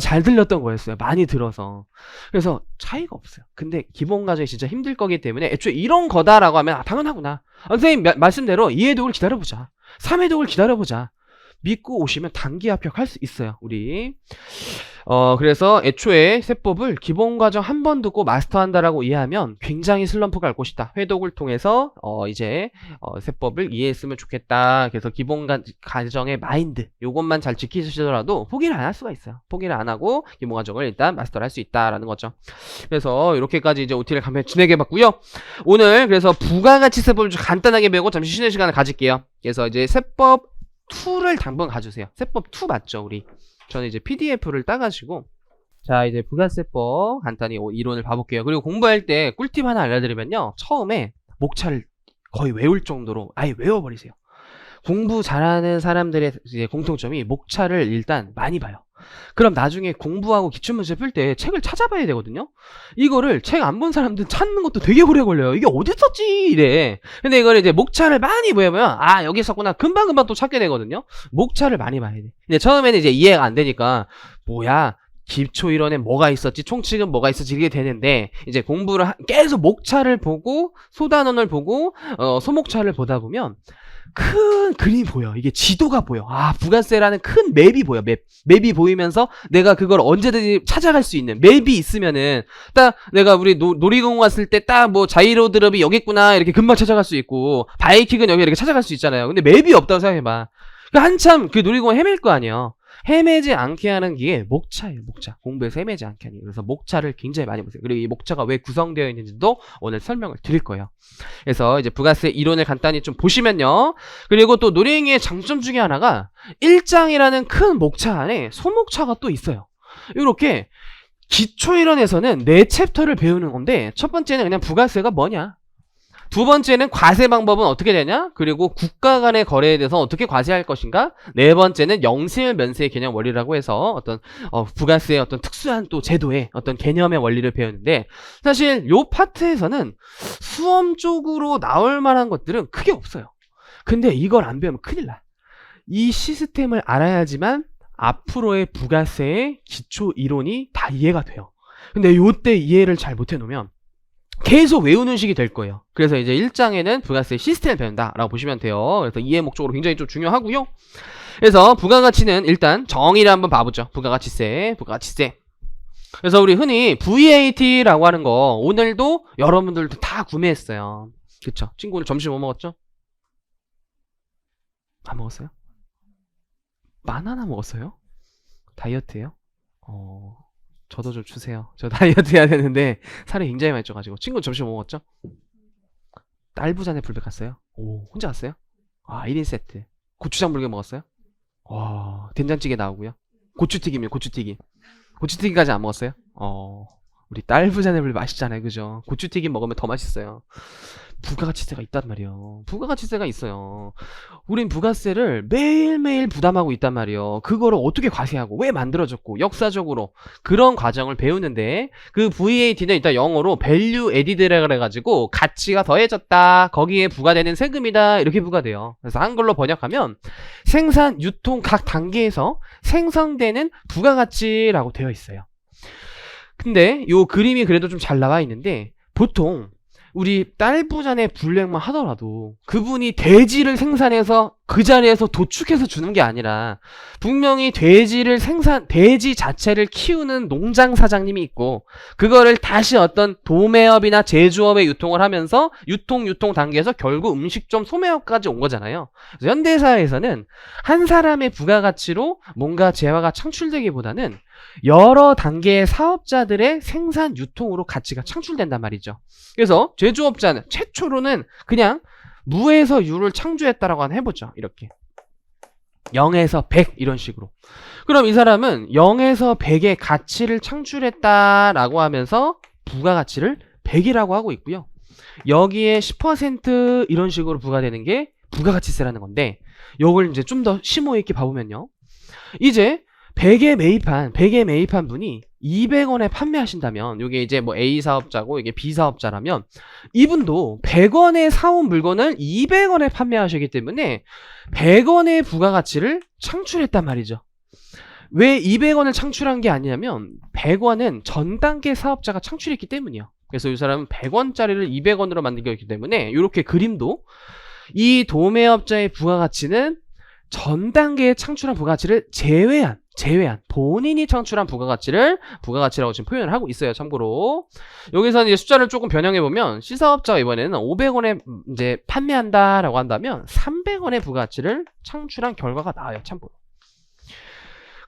잘 들렸던 거였어요. 많이 들어서. 그래서 차이가 없어요. 근데 기본 과정이 진짜 힘들 거기 때문에 애초에 이런 거다라고 하면 당연하구나. 선생님 말씀대로 2회독을 기다려보자. 3회독을 기다려보자. 믿고 오시면 단기 합격할 수 있어요, 우리. 그래서 애초에 세법을 기본 과정 한 번 듣고 마스터한다라고 이해하면 굉장히 슬럼프 갈 곳이다. 회독을 통해서 이제 세법을 이해했으면 좋겠다. 그래서 기본 과정의 마인드 요것만 잘 지키시더라도 포기를 안 할 수가 있어요. 포기를 안 하고 기본 과정을 일단 마스터를 할 수 있다라는 거죠. 그래서 이렇게까지 이제 OT를 간편히 진행해봤고요. 오늘 그래서 부가가치 세법을 좀 간단하게 배우고 잠시 쉬는 시간을 가질게요. 그래서 이제 세법 2를 당분 가주세요. 세법 2 맞죠, 우리? 저는 이제 PDF를 따가지고, 자, 이제 부가세법 간단히 이론을 봐볼게요. 그리고 공부할 때 꿀팁 하나 알려드리면요, 처음에 목차를 거의 외울 정도로 아예 외워버리세요. 공부 잘하는 사람들의 이제 공통점이 목차를 일단 많이 봐요. 그럼 나중에 공부하고 기출문제 풀 때 책을 찾아봐야 되거든요. 이거를 책 안 본 사람들 찾는 것도 되게 오래 걸려요. 이게 어디 있었지 이래. 근데 이걸 이제 목차를 많이 보면 아, 여기 있었구나 금방금방 또 찾게 되거든요. 목차를 많이 봐야 돼. 근데 처음에는 이제 이해가 안 되니까 뭐야 기초 이론에 뭐가 있었지, 총칙은 뭐가 있었지 이게 되는데, 이제 공부를 계속 목차를 보고 소단원을 보고 소목차를 보다 보면 큰 그림이 보여. 이게 지도가 보여. 아, 부가세라는 큰 맵이 보여. 맵이 보이면서 내가 그걸 언제든지 찾아갈 수 있는 맵이 있으면은 딱 내가 우리 놀이공원 갔을 때 딱 뭐 자이로 드롭이 여기 있구나 이렇게 금방 찾아갈 수 있고 바이킥은 여기 이렇게 찾아갈 수 있잖아요. 근데 맵이 없다고 생각해봐. 그러니까 한참 그 놀이공원 헤맬 거 아니야. 헤매지 않게 하는 게 목차예요. 목차. 공부에서 헤매지 않게 하는 게. 그래서 목차를 굉장히 많이 보세요. 그리고 이 목차가 왜 구성되어 있는지도 오늘 설명을 드릴 거예요. 그래서 이제 부가세 이론을 간단히 좀 보시면요. 그리고 또 놀이행위의 장점 중에 하나가 1장이라는 큰 목차 안에 소목차가 또 있어요. 이렇게 기초이론에서는 4챕터를 배우는 건데 첫 번째는 그냥 부가세가 뭐냐, 두 번째는 과세 방법은 어떻게 되냐, 그리고 국가 간의 거래에 대해서 어떻게 과세할 것인가, 네 번째는 영세율 면세의 개념 원리라고 해서 어떤 부가세의 어떤 특수한 또 제도의 어떤 개념의 원리를 배우는데, 사실 요 파트에서는 수험 쪽으로 나올 만한 것들은 크게 없어요. 근데 이걸 안 배우면 큰일 나. 이 시스템을 알아야지만 앞으로의 부가세의 기초 이론이 다 이해가 돼요. 근데 요때 이해를 잘 못해 놓으면 계속 외우는 식이 될 거예요. 그래서 이제 1장에는 부가세 시스템을 배운다 라고 보시면 돼요. 그래서 이해 목적으로 굉장히 좀 중요하고요. 그래서 부가가치는 일단 정의를 한번 봐보죠. 부가가치세. 그래서 우리 흔히 VAT라고 하는 거 오늘도 여러분들도 다 구매했어요. 그쵸? 친구 오늘 점심 뭐 먹었죠? 안 먹었어요? 바나나 먹었어요? 다이어트예요? 저도 좀 주세요. 저 다이어트 해야 되는데 살이 굉장히 많이 쪄가지고. 친구 점심 뭐 먹었죠? 딸부자네 불백 갔어요? 오, 혼자 갔어요? 아, 1인 세트. 고추장 불게 먹었어요? 와, 된장찌개 나오고요. 고추튀김이요, 고추튀김. 고추튀김까지 안 먹었어요? 우리 딸부자네 불 맛있잖아요, 그죠? 고추튀김 먹으면 더 맛있어요. 부가가치세가 있단 말이에요. 부가가치세가 있어요. 우린 부가세를 매일매일 부담하고 있단 말이에요. 그거를 어떻게 과세하고 왜 만들어졌고 역사적으로 그런 과정을 배우는데, 그 VAT는 일단 영어로 Value Added라 그래가지고 가치가 더해졌다, 거기에 부과되는 세금이다, 이렇게 부과돼요. 그래서 한글로 번역하면 생산, 유통 각 단계에서 생성되는 부가가치라고 되어 있어요. 근데 요 그림이 그래도 좀 잘 나와 있는데, 보통 우리 딸부자네 불백만 하더라도 그분이 돼지를 생산해서 그 자리에서 도축해서 주는 게 아니라 분명히 돼지 자체를 키우는 농장 사장님이 있고, 그거를 다시 어떤 도매업이나 제조업에 유통을 하면서 유통 단계에서 결국 음식점 소매업까지 온 거잖아요. 그래서 현대사회에서는 한 사람의 부가가치로 뭔가 재화가 창출되기보다는 여러 단계의 사업자들의 생산 유통으로 가치가 창출된단 말이죠. 그래서 제조업자는 최초로는 그냥 무에서 유를 창조했다라고 해보죠. 이렇게 0에서 100 이런 식으로. 그럼 이 사람은 0에서 100의 가치를 창출했다라고 하면서 부가가치를 100이라고 하고 있고요. 여기에 10% 이런 식으로 부과되는 게 부가가치세라는 건데, 이걸 이제 좀 더 심오 있게 봐보면요. 이제 100에 매입한 분이 200원에 판매하신다면, 이게 이제 뭐 A 사업자고 이게 B 사업자라면 이분도 100원에 사온 물건을 200원에 판매하시기 때문에 100원의 부가가치를 창출했단 말이죠. 왜 200원을 창출한 게 아니냐면 100원은 전 단계 사업자가 창출했기 때문이에요. 그래서 이 사람은 100원짜리를 200원으로 만들게 했기 때문에 이렇게 그림도 이 도매업자의 부가가치는 전 단계에 창출한 부가가치를 제외한 본인이 창출한 부가가치라고 지금 표현을 하고 있어요. 참고로 여기서 이제 숫자를 조금 변형해보면, C사업자가 이번에는 500원에 이제 판매한다라고 한다면 300원의 부가가치를 창출한 결과가 나와요. 참고로.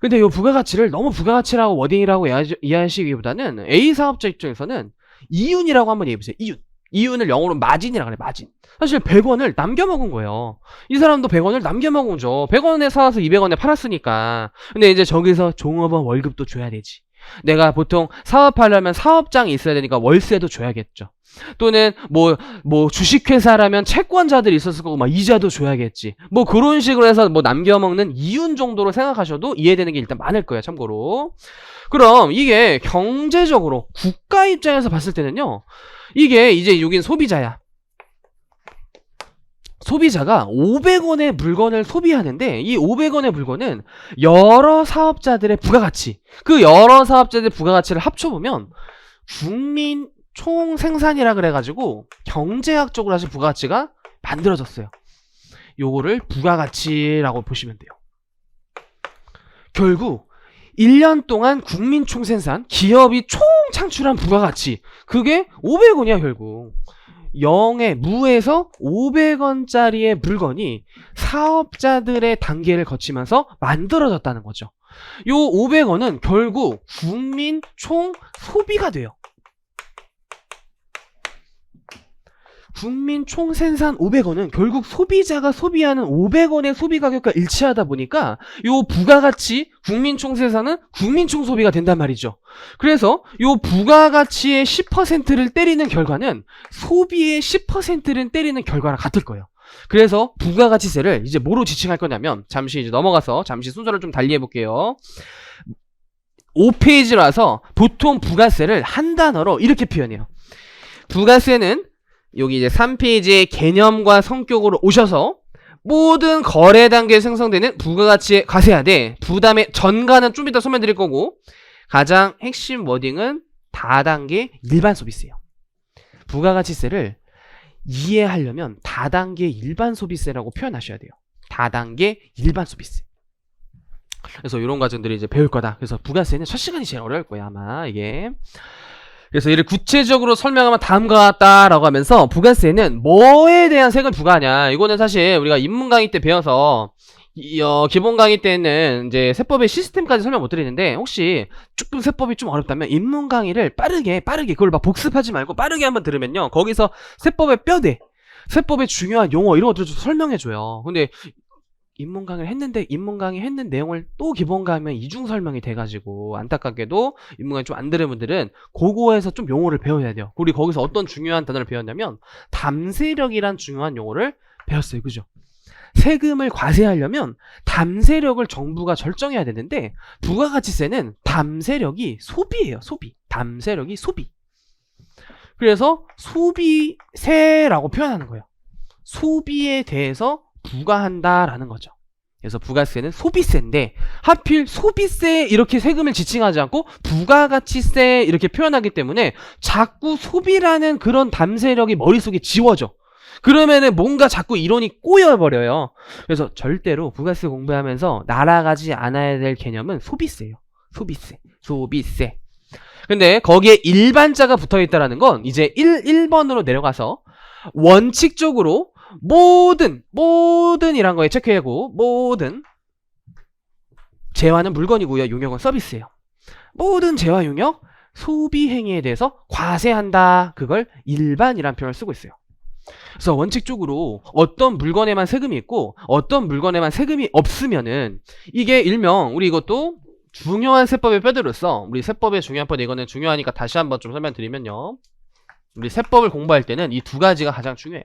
근데 이 부가가치를 너무 부가가치라고 워딩이라고 이해하시기보다는 A 사업자 입장에서는 이윤이라고 한번 얘기해보세요. 이윤을 영어로 마진이라고 그래. 마진. 사실 100원을 남겨먹은 거예요. 이 사람도 100원을 남겨먹은 거죠. 100원에 사와서 200원에 팔았으니까. 근데 이제 저기서 종업원 월급도 줘야 되지. 내가 보통 사업하려면 사업장이 있어야 되니까 월세도 줘야겠죠. 또는 뭐 주식회사라면 채권자들이 있었을 거고 막 이자도 줘야겠지. 뭐 그런 식으로 해서 뭐 남겨먹는 이윤 정도로 생각하셔도 이해되는 게 일단 많을 거예요. 참고로. 그럼 이게 경제적으로 국가 입장에서 봤을 때는요, 이게 이제 여긴 소비자야. 소비자가 500원의 물건을 소비하는데, 이 500원의 물건은 여러 사업자들의 부가가치, 그 여러 사업자들의 부가가치를 합쳐보면 국민 총 생산이라 그래가지고 경제학적으로 사실 부가가치가 만들어졌어요. 요거를 부가가치라고 보시면 돼요. 결국 1년 동안 국민 총생산, 기업이 총 창출한 부가가치, 그게 500원이야 결국. 0에 무에서 500원짜리의 물건이 사업자들의 단계를 거치면서 만들어졌다는 거죠. 요 500원은 결국 국민 총 소비가 돼요. 국민 총 생산 500원은 결국 소비자가 소비하는 500원의 소비 가격과 일치하다 보니까 요 부가가치 국민 총 생산은 국민 총 소비가 된단 말이죠. 그래서 요 부가가치의 10%를 때리는 결과는 소비의 10%를 때리는 결과랑 같을 거예요. 그래서 부가가치세를 이제 뭐로 지칭할 거냐면, 잠시 이제 넘어가서 잠시 순서를 좀 달리 해볼게요. 5페이지라서 보통 부가세를 한 단어로 이렇게 표현해요. 부가세는 여기 이제 3페이지의 개념과 성격으로 오셔서 모든 거래 단계에 생성되는 부가가치에 과세하되 부담의 전가는 좀 이따 설명드릴 거고, 가장 핵심 워딩은 다단계 일반 소비세예요. 부가가치세를 이해하려면 다단계 일반 소비세라고 표현하셔야 돼요. 다단계 일반 소비세. 그래서 이런 과정들이 이제 배울 거다. 그래서 부가세는 첫 시간이 제일 어려울 거야 아마 이게. 그래서 이를 구체적으로 설명하면 다음과 같다라고 하면서, 부가세는 뭐에 대한 세금을 부과하냐. 이거는 사실 우리가 입문 강의 때 배워서 기본 강의 때는 이제 세법의 시스템까지 설명 못 드리는데, 혹시 조금 세법이 좀 어렵다면 입문 강의를 빠르게 그걸 막 복습하지 말고 빠르게 한번 들으면요, 거기서 세법의 뼈대, 세법의 중요한 용어 이런 것들을 좀 설명해줘요. 근데 입문 강의를 했는데 입문 강의 했는 내용을 또 기본 강의면 이중 설명이 돼가지고 안타깝게도 입문 강의 좀 안 들은 분들은 그거에서 좀 용어를 배워야 돼요. 우리 거기서 어떤 중요한 단어를 배웠냐면 담세력이란 중요한 용어를 배웠어요. 그죠? 세금을 과세하려면 담세력을 정부가 결정해야 되는데, 부가가치세는 담세력이 소비예요. 소비. 담세력이 소비. 그래서 소비세라고 표현하는 거예요. 소비에 대해서 부과한다라는 거죠. 그래서 부가세는 소비세인데, 하필 소비세 이렇게 세금을 지칭하지 않고 부가가치세 이렇게 표현하기 때문에 자꾸 소비라는 그런 담세력이 머릿속에 지워져. 그러면은 뭔가 자꾸 이론이 꼬여버려요. 그래서 절대로 부가세 공부하면서 날아가지 않아야 될 개념은 소비세예요. 소비세. 근데 거기에 일반자가 붙어있다라는 건 이제 1번으로 내려가서 원칙적으로 모든이란 거에 체크하고, 모든 재화는 물건이고요, 용역은 서비스예요. 모든 재화 용역 소비 행위에 대해서 과세한다. 그걸 일반이란 표현을 쓰고 있어요. 그래서 원칙적으로 어떤 물건에만 세금이 있고 어떤 물건에만 세금이 없으면은, 이게 일명 우리 이것도 중요한 세법의 뼈대로서, 우리 세법의 중요한 뼈대, 이거는 중요하니까 다시 한번 좀 설명드리면요, 우리 세법을 공부할 때는 이 두 가지가 가장 중요해요.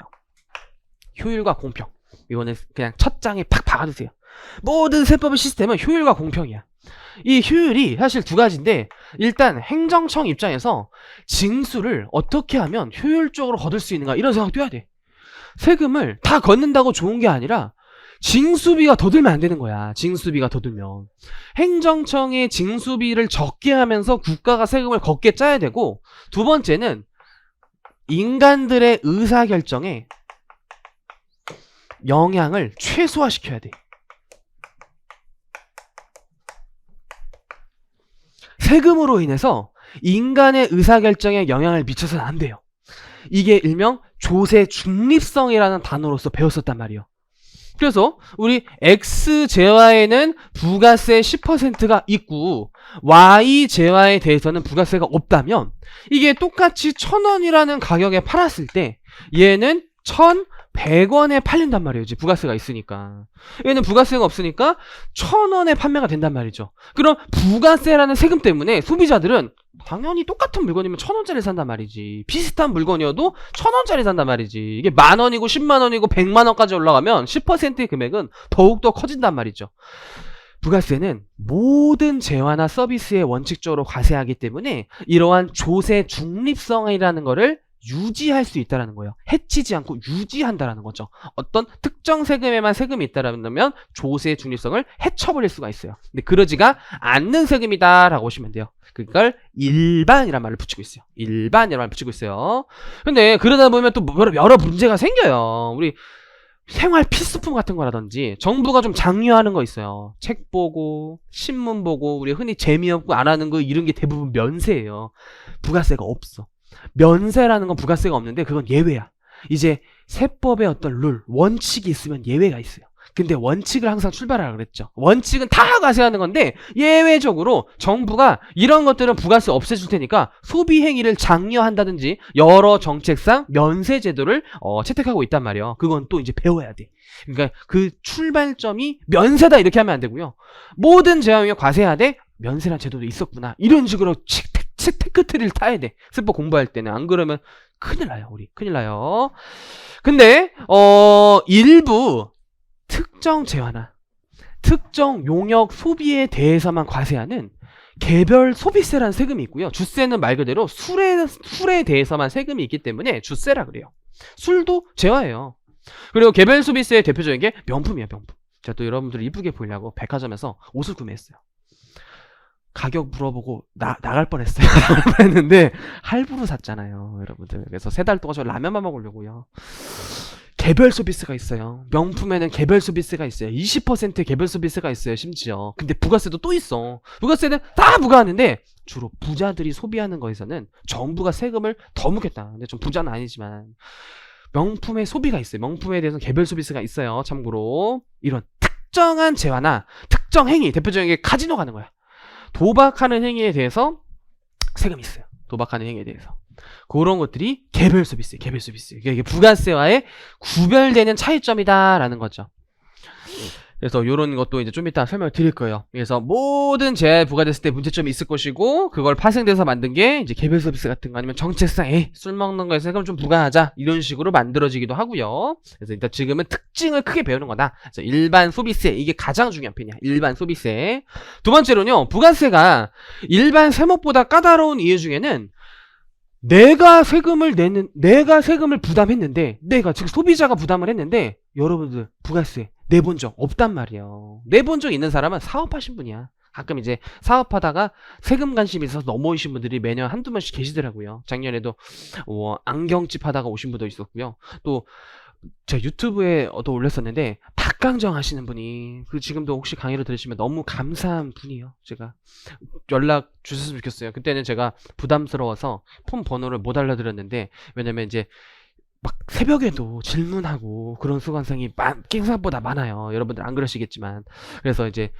효율과 공평. 이거는 그냥 첫 장에 팍 박아두세요. 모든 세법의 시스템은 효율과 공평이야. 이 효율이 사실 두 가지인데, 일단 행정청 입장에서 징수를 어떻게 하면 효율적으로 거둘 수 있는가, 이런 생각도 해야 돼. 세금을 다 걷는다고 좋은 게 아니라 징수비가 더 들면 안 되는 거야. 징수비가 더 들면 행정청의 징수비를 적게 하면서 국가가 세금을 걷게 짜야 되고, 두 번째는 인간들의 의사결정에 영향을 최소화시켜야 돼. 세금으로 인해서 인간의 의사결정에 영향을 미쳐서는 안 돼요. 이게 일명 조세 중립성이라는 단어로서 배웠었단 말이에요. 그래서 우리 X 재화에는 부가세 10%가 있고 Y 재화에 대해서는 부가세가 없다면, 이게 똑같이 1,000원이라는 가격에 팔았을 때 얘는 1,100원에 팔린단 말이에요. 이제 부가세가 있으니까. 얘는 부가세가 없으니까 1,000원에 판매가 된단 말이죠. 그럼 부가세라는 세금 때문에 소비자들은 당연히 똑같은 물건이면 1,000원짜리 산단 말이지. 비슷한 물건이어도 1,000원짜리 산단 말이지. 이게 10,000원이고 100,000원이고 100만원까지 올라가면 10%의 금액은 더욱더 커진단 말이죠. 부가세는 모든 재화나 서비스에 원칙적으로 과세하기 때문에 이러한 조세 중립성이라는 거를 유지할 수 있다는 거예요. 해치지 않고 유지한다라는 거죠. 어떤 특정 세금에만 세금이 있다라면 조세 중립성을 해쳐버릴 수가 있어요. 근데 그러지가 않는 세금이다라고 보시면 돼요. 그걸 일반이란 말을 붙이고 있어요. 일반이란 말을 붙이고 있어요. 근데 그러다 보면 또 여러 문제가 생겨요. 우리 생활 필수품 같은 거라든지 정부가 좀 장려하는 거 있어요. 책 보고 신문 보고 우리 흔히 재미없고 안 하는 거 이런 게 대부분 면세예요. 부가세가 없어. 면세라는 건 부가세가 없는데 그건 예외야. 이제 세법의 어떤 룰, 원칙이 있으면 예외가 있어요. 근데 원칙을 항상 출발하라 그랬죠. 원칙은 다 과세하는 건데 예외적으로 정부가 이런 것들은 부가세 없애줄 테니까 소비 행위를 장려한다든지 여러 정책상 면세 제도를 채택하고 있단 말이에요. 그건 또 이제 배워야 돼. 그러니까 그 출발점이 면세다 이렇게 하면 안 되고요. 모든 제한하면 과세해야 돼. 면세란 제도도 있었구나. 이런 식으로 테크트리를 타야 돼. 세법 공부할 때는. 안 그러면 큰일 나요. 우리 큰일 나요. 근데 일부 특정 재화나 특정 용역 소비에 대해서만 과세하는 개별 소비세라는 세금이 있고요. 주세는 말 그대로 술에 대해서만 세금이 있기 때문에 주세라 그래요. 술도 재화예요. 그리고 개별 소비세의 대표적인 게 명품이야, 명품. 제가 또 여러분들 이쁘게 보이려고 백화점에서 옷을 구매했어요. 가격 물어보고 나갈 뻔했어요. 했는데 할부로 샀잖아요, 여러분들. 그래서 3달 동안 저 라면만 먹으려고요. 개별 서비스가 있어요. 명품에는 개별 서비스가 있어요. 20% 개별 서비스가 있어요, 심지어. 근데 부가세도 또 있어. 부가세는 다 부과하는데 주로 부자들이 소비하는 거에서는 정부가 세금을 더 묻겠다. 근데 좀 부자는 아니지만 명품의 소비가 있어요. 명품에 대해서 개별 서비스가 있어요. 참고로 이런 특정한 재화나 특정 행위, 대표적인 게 카지노 가는 거야. 도박하는 행위에 대해서 세금이 있어요. 도박하는 행위에 대해서. 그런 것들이 개별 서비스, 개별 서비스. 이게 부가세와의 구별되는 차이점이다라는 거죠. 그래서 이런 것도 이제 좀 이따 설명을 드릴 거예요. 그래서 모든 재화에 부과됐을 때 문제점이 있을 것이고, 그걸 파생돼서 만든 게 이제 개별 서비스 같은 거 아니면 정책상, 술 먹는 거에 세금 좀 부과하자. 이런 식으로 만들어지기도 하고요. 그래서 일단 지금은 특징을 크게 배우는 거다. 그래서 일반 소비세, 이게 가장 중요한 편이야. 일반 소비세. 두 번째로는요, 부가세가 일반 세목보다 까다로운 이유 중에는 내가 세금을 부담했는데, 즉 소비자가 부담을 했는데, 여러분들 부가세 내본 적 없단 말이에요. 내본 적 있는 사람은 사업하신 분이야. 가끔 이제 사업하다가 세금 관심이 있어서 넘어오신 분들이 매년 한두 번씩 계시더라고요. 작년에도 안경집 하다가 오신 분도 있었고요. 또 제가 유튜브에 올렸었는데 닭강정 하시는 분이 지금도 혹시 강의를 들으시면 너무 감사한 분이에요. 제가 연락 주셨으면 좋겠어요. 그때는 제가 부담스러워서 폰 번호를 못 알려드렸는데, 왜냐면 이제 막 새벽에도 질문하고 그런 수강생이 생각보다 많아요. 여러분들 안 그러시겠지만. 그래서 이제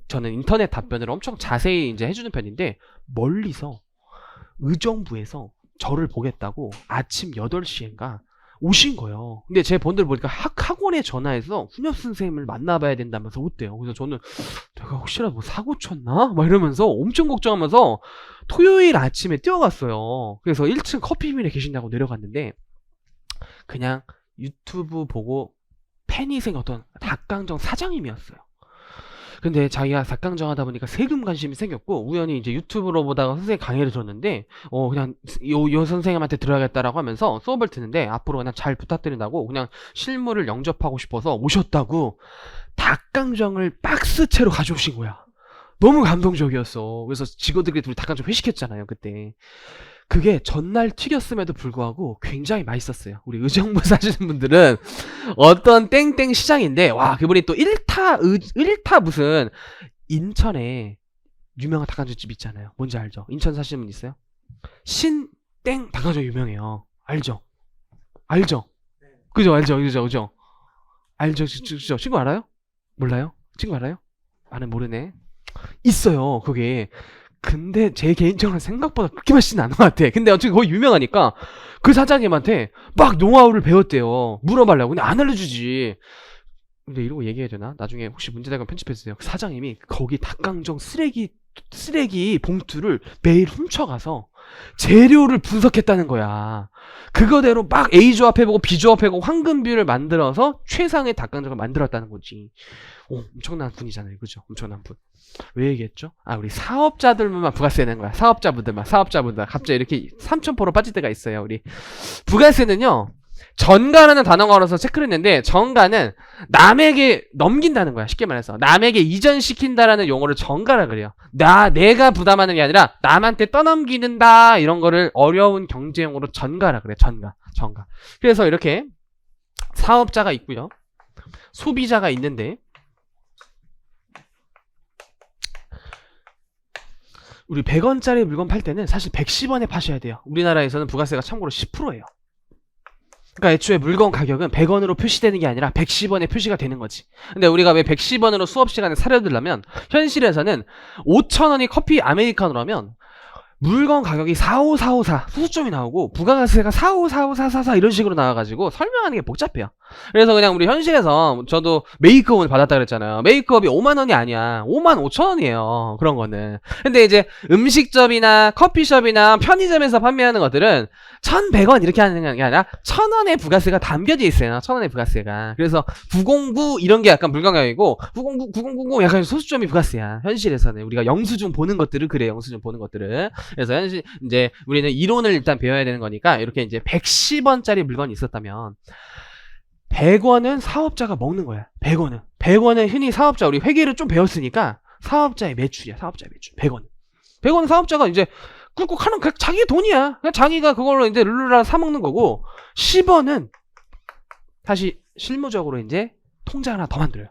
저는 인터넷 답변을 엄청 자세히 이제 해주는 편인데, 멀리서 의정부에서 저를 보겠다고 아침 8시인가 오신 거예요. 근데 제 번들 보니까 학원에 전화해서 훈협 선생님을 만나봐야 된다면서 어때요? 그래서 저는 내가 혹시라도 사고 쳤나? 막 이러면서 엄청 걱정하면서 토요일 아침에 뛰어갔어요. 그래서 1층 커피빈에 계신다고 내려갔는데, 그냥 유튜브 보고 팬이 생겼던 닭강정 사장님이었어요. 근데 자기가 닭강정 하다 보니까 세금 관심이 생겼고, 우연히 이제 유튜브로 보다가 선생님 강의를 들었는데, 그냥 요 선생님한테 들어야겠다라고 하면서 수업을 듣는데, 앞으로 그냥 잘 부탁드린다고 그냥 실무를 영접하고 싶어서 오셨다고 닭강정을 박스채로 가져오신 거야. 너무 감동적이었어. 그래서 직원들끼리 둘이 닭강정 회식했잖아요, 그때. 그게 전날 튀겼음에도 불구하고 굉장히 맛있었어요. 우리 의정부 사시는 분들은 어떤 땡땡 시장인데, 와, 그분이 또 1타 무슨 인천에 유명한 닭강정집 있잖아요. 뭔지 알죠? 인천 사시는 분 있어요? 신땡 닭강정 유명해요. 알죠? 그죠? 알죠? 친구 알아요? 몰라요? 친구 알아요? 나는 모르네. 있어요, 그게. 근데 제 개인적으로 생각보다 그렇게 맛있진 않은 것 같아. 근데 어차피 거기 유명하니까 그 사장님한테 막 노하우를 배웠대요. 물어보려고. 근데 안 알려주지. 근데 이러고 얘기해야 되나? 나중에 혹시 문제되면 편집해주세요. 그 사장님이 거기 닭강정 쓰레기 봉투를 매일 훔쳐가서 재료를 분석했다는 거야. 그거대로 막 A 조합해보고 B 조합해보고 황금비율을 만들어서 최상의 닭강정을 만들었다는 거지. 엄청난 분이잖아요. 그죠? 엄청난 분. 왜 얘기했죠? 우리 사업자들만 부가세 내는 거야. 사업자분들 갑자기 이렇게 3,000%로 빠질 때가 있어요. 우리 부가세는요, 전가라는 단어가 나와서 체크를 했는데, 전가는 남에게 넘긴다는 거야. 쉽게 말해서 남에게 이전시킨다라는 용어를 전가라 그래요. 내가 부담하는 게 아니라 남한테 떠넘기는다, 이런 거를 어려운 경제용어로 전가라 그래. 전가. 그래서 이렇게 사업자가 있고요. 소비자가 있는데 우리 100원짜리 물건 팔 때는 사실 110원에 파셔야 돼요. 우리나라에서는 부가세가 참고로 10%예요. 그러니까 애초에 물건 가격은 100원으로 표시되는 게 아니라 110원에 표시가 되는 거지. 근데 우리가 왜 110원으로 수업 시간에 사려들려면 현실에서는 5,000원이 커피 아메리카노라면 물건 가격이 45454 소수점이 나오고 부가가세가 4545444 이런 식으로 나와가지고 설명하는 게 복잡해요. 그래서 그냥 우리 현실에서 저도 메이크업을 받았다 그랬잖아요. 메이크업이 5만원이 아니야. 55,000원이에요. 그런 거는. 근데 이제 음식점이나 커피숍이나 편의점에서 판매하는 것들은 1,100원 이렇게 하는 게 아니라 1,000원의 부가세가 담겨져 있어요. 1,000원의 부가세가. 그래서 909 이런 게 약간 물건 가격이고 909, 9090 약간 소수점이 부가세야. 현실에서는 우리가 영수증 보는 것들은 그래. 영수증 보는 것들은. 그래서 현실 이제 우리는 이론을 일단 배워야 되는 거니까 이렇게 이제 110원짜리 물건이 있었다면 100원은 사업자가 먹는 거야. 100원은 흔히 사업자 우리 회계를 좀 배웠으니까 사업자의 매출이야. 사업자의 매출. 100원은 사업자가 이제 꿀꺽 하는 자기의 돈이야. 그냥 자기가 그걸로 이제 룰루라 사 먹는 거고 10원은 다시 실무적으로 이제 통장 하나 더 만들어요.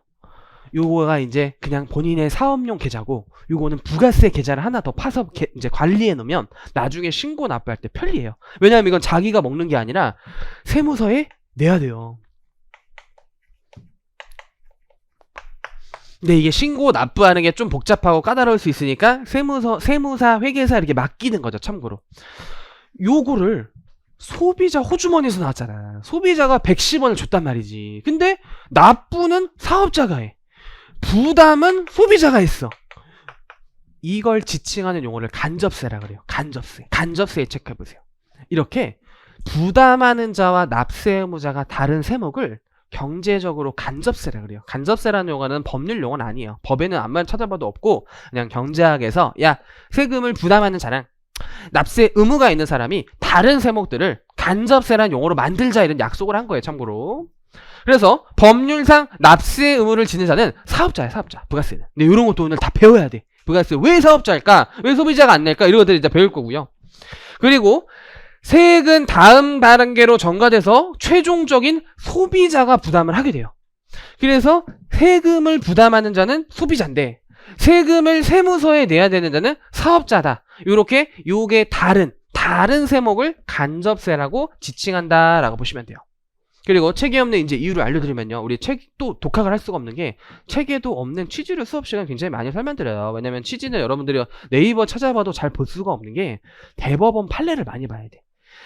요거가 이제 그냥 본인의 사업용 계좌고 요거는 부가세 계좌를 하나 더 파서 이제 관리해 놓으면 나중에 신고 납부할 때 편리해요. 왜냐하면 이건 자기가 먹는 게 아니라 세무서에 내야 돼요. 근데 이게 신고 납부하는 게 좀 복잡하고 까다로울 수 있으니까 세무사, 회계사 이렇게 맡기는 거죠. 참고로 요거를 소비자 호주머니에서 나왔잖아. 소비자가 110원을 줬단 말이지. 근데 납부는 사업자가 해. 부담은 소비자가 했어. 이걸 지칭하는 용어를 간접세라 그래요. 간접세에 체크해보세요. 이렇게 부담하는 자와 납세 의무자가 다른 세목을 경제적으로 간접세라 그래요. 간접세라는 용어는 법률 용어는 아니에요. 법에는 암만 찾아봐도 없고 그냥 경제학에서 야 세금을 부담하는 자랑 납세 의무가 있는 사람이 다른 세목들을 간접세라는 용어로 만들자 이런 약속을 한 거예요. 참고로. 그래서 법률상 납세 의무를 지는 자는 사업자야. 사업자. 부가세는. 근데 이런 것도 오늘 다 배워야 돼. 부가세 왜 사업자일까? 왜 소비자가 안 낼까? 이런 것들 이제 배울 거고요. 그리고 세액은 다음 단계로 전가돼서 최종적인 소비자가 부담을 하게 돼요. 그래서 세금을 부담하는 자는 소비자인데 세금을 세무서에 내야 되는 자는 사업자다. 요게 다른 세목을 간접세라고 지칭한다라고 보시면 돼요. 그리고 책에 없는 이제 이유를 알려드리면요. 우리 책도 독학을 할 수가 없는 게 책에도 없는 취지를 수업 시간 굉장히 많이 설명드려요. 왜냐면 취지는 여러분들이 네이버 찾아봐도 잘 볼 수가 없는 게 대법원 판례를 많이 봐야 돼.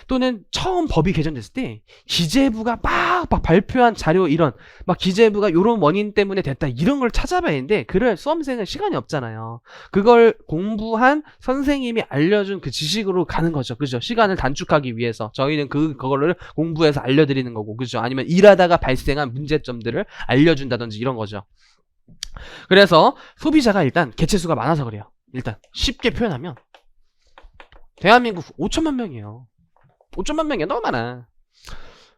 또는 처음 법이 개정됐을 때 기재부가 막 발표한 자료 이런 막 기재부가 요런 원인 때문에 됐다 이런 걸 찾아봐야 되는데 그럴 수험생은 시간이 없잖아요. 그걸 공부한 선생님이 알려준 그 지식으로 가는 거죠. 그죠? 시간을 단축하기 위해서 저희는 그거를 공부해서 알려드리는 거고 그죠? 아니면 일하다가 발생한 문제점들을 알려준다든지 이런 거죠. 그래서 소비자가 일단 개체수가 많아서 그래요. 일단 쉽게 표현하면 대한민국 5천만 명이에요. 5천만 명이야. 너무 많아.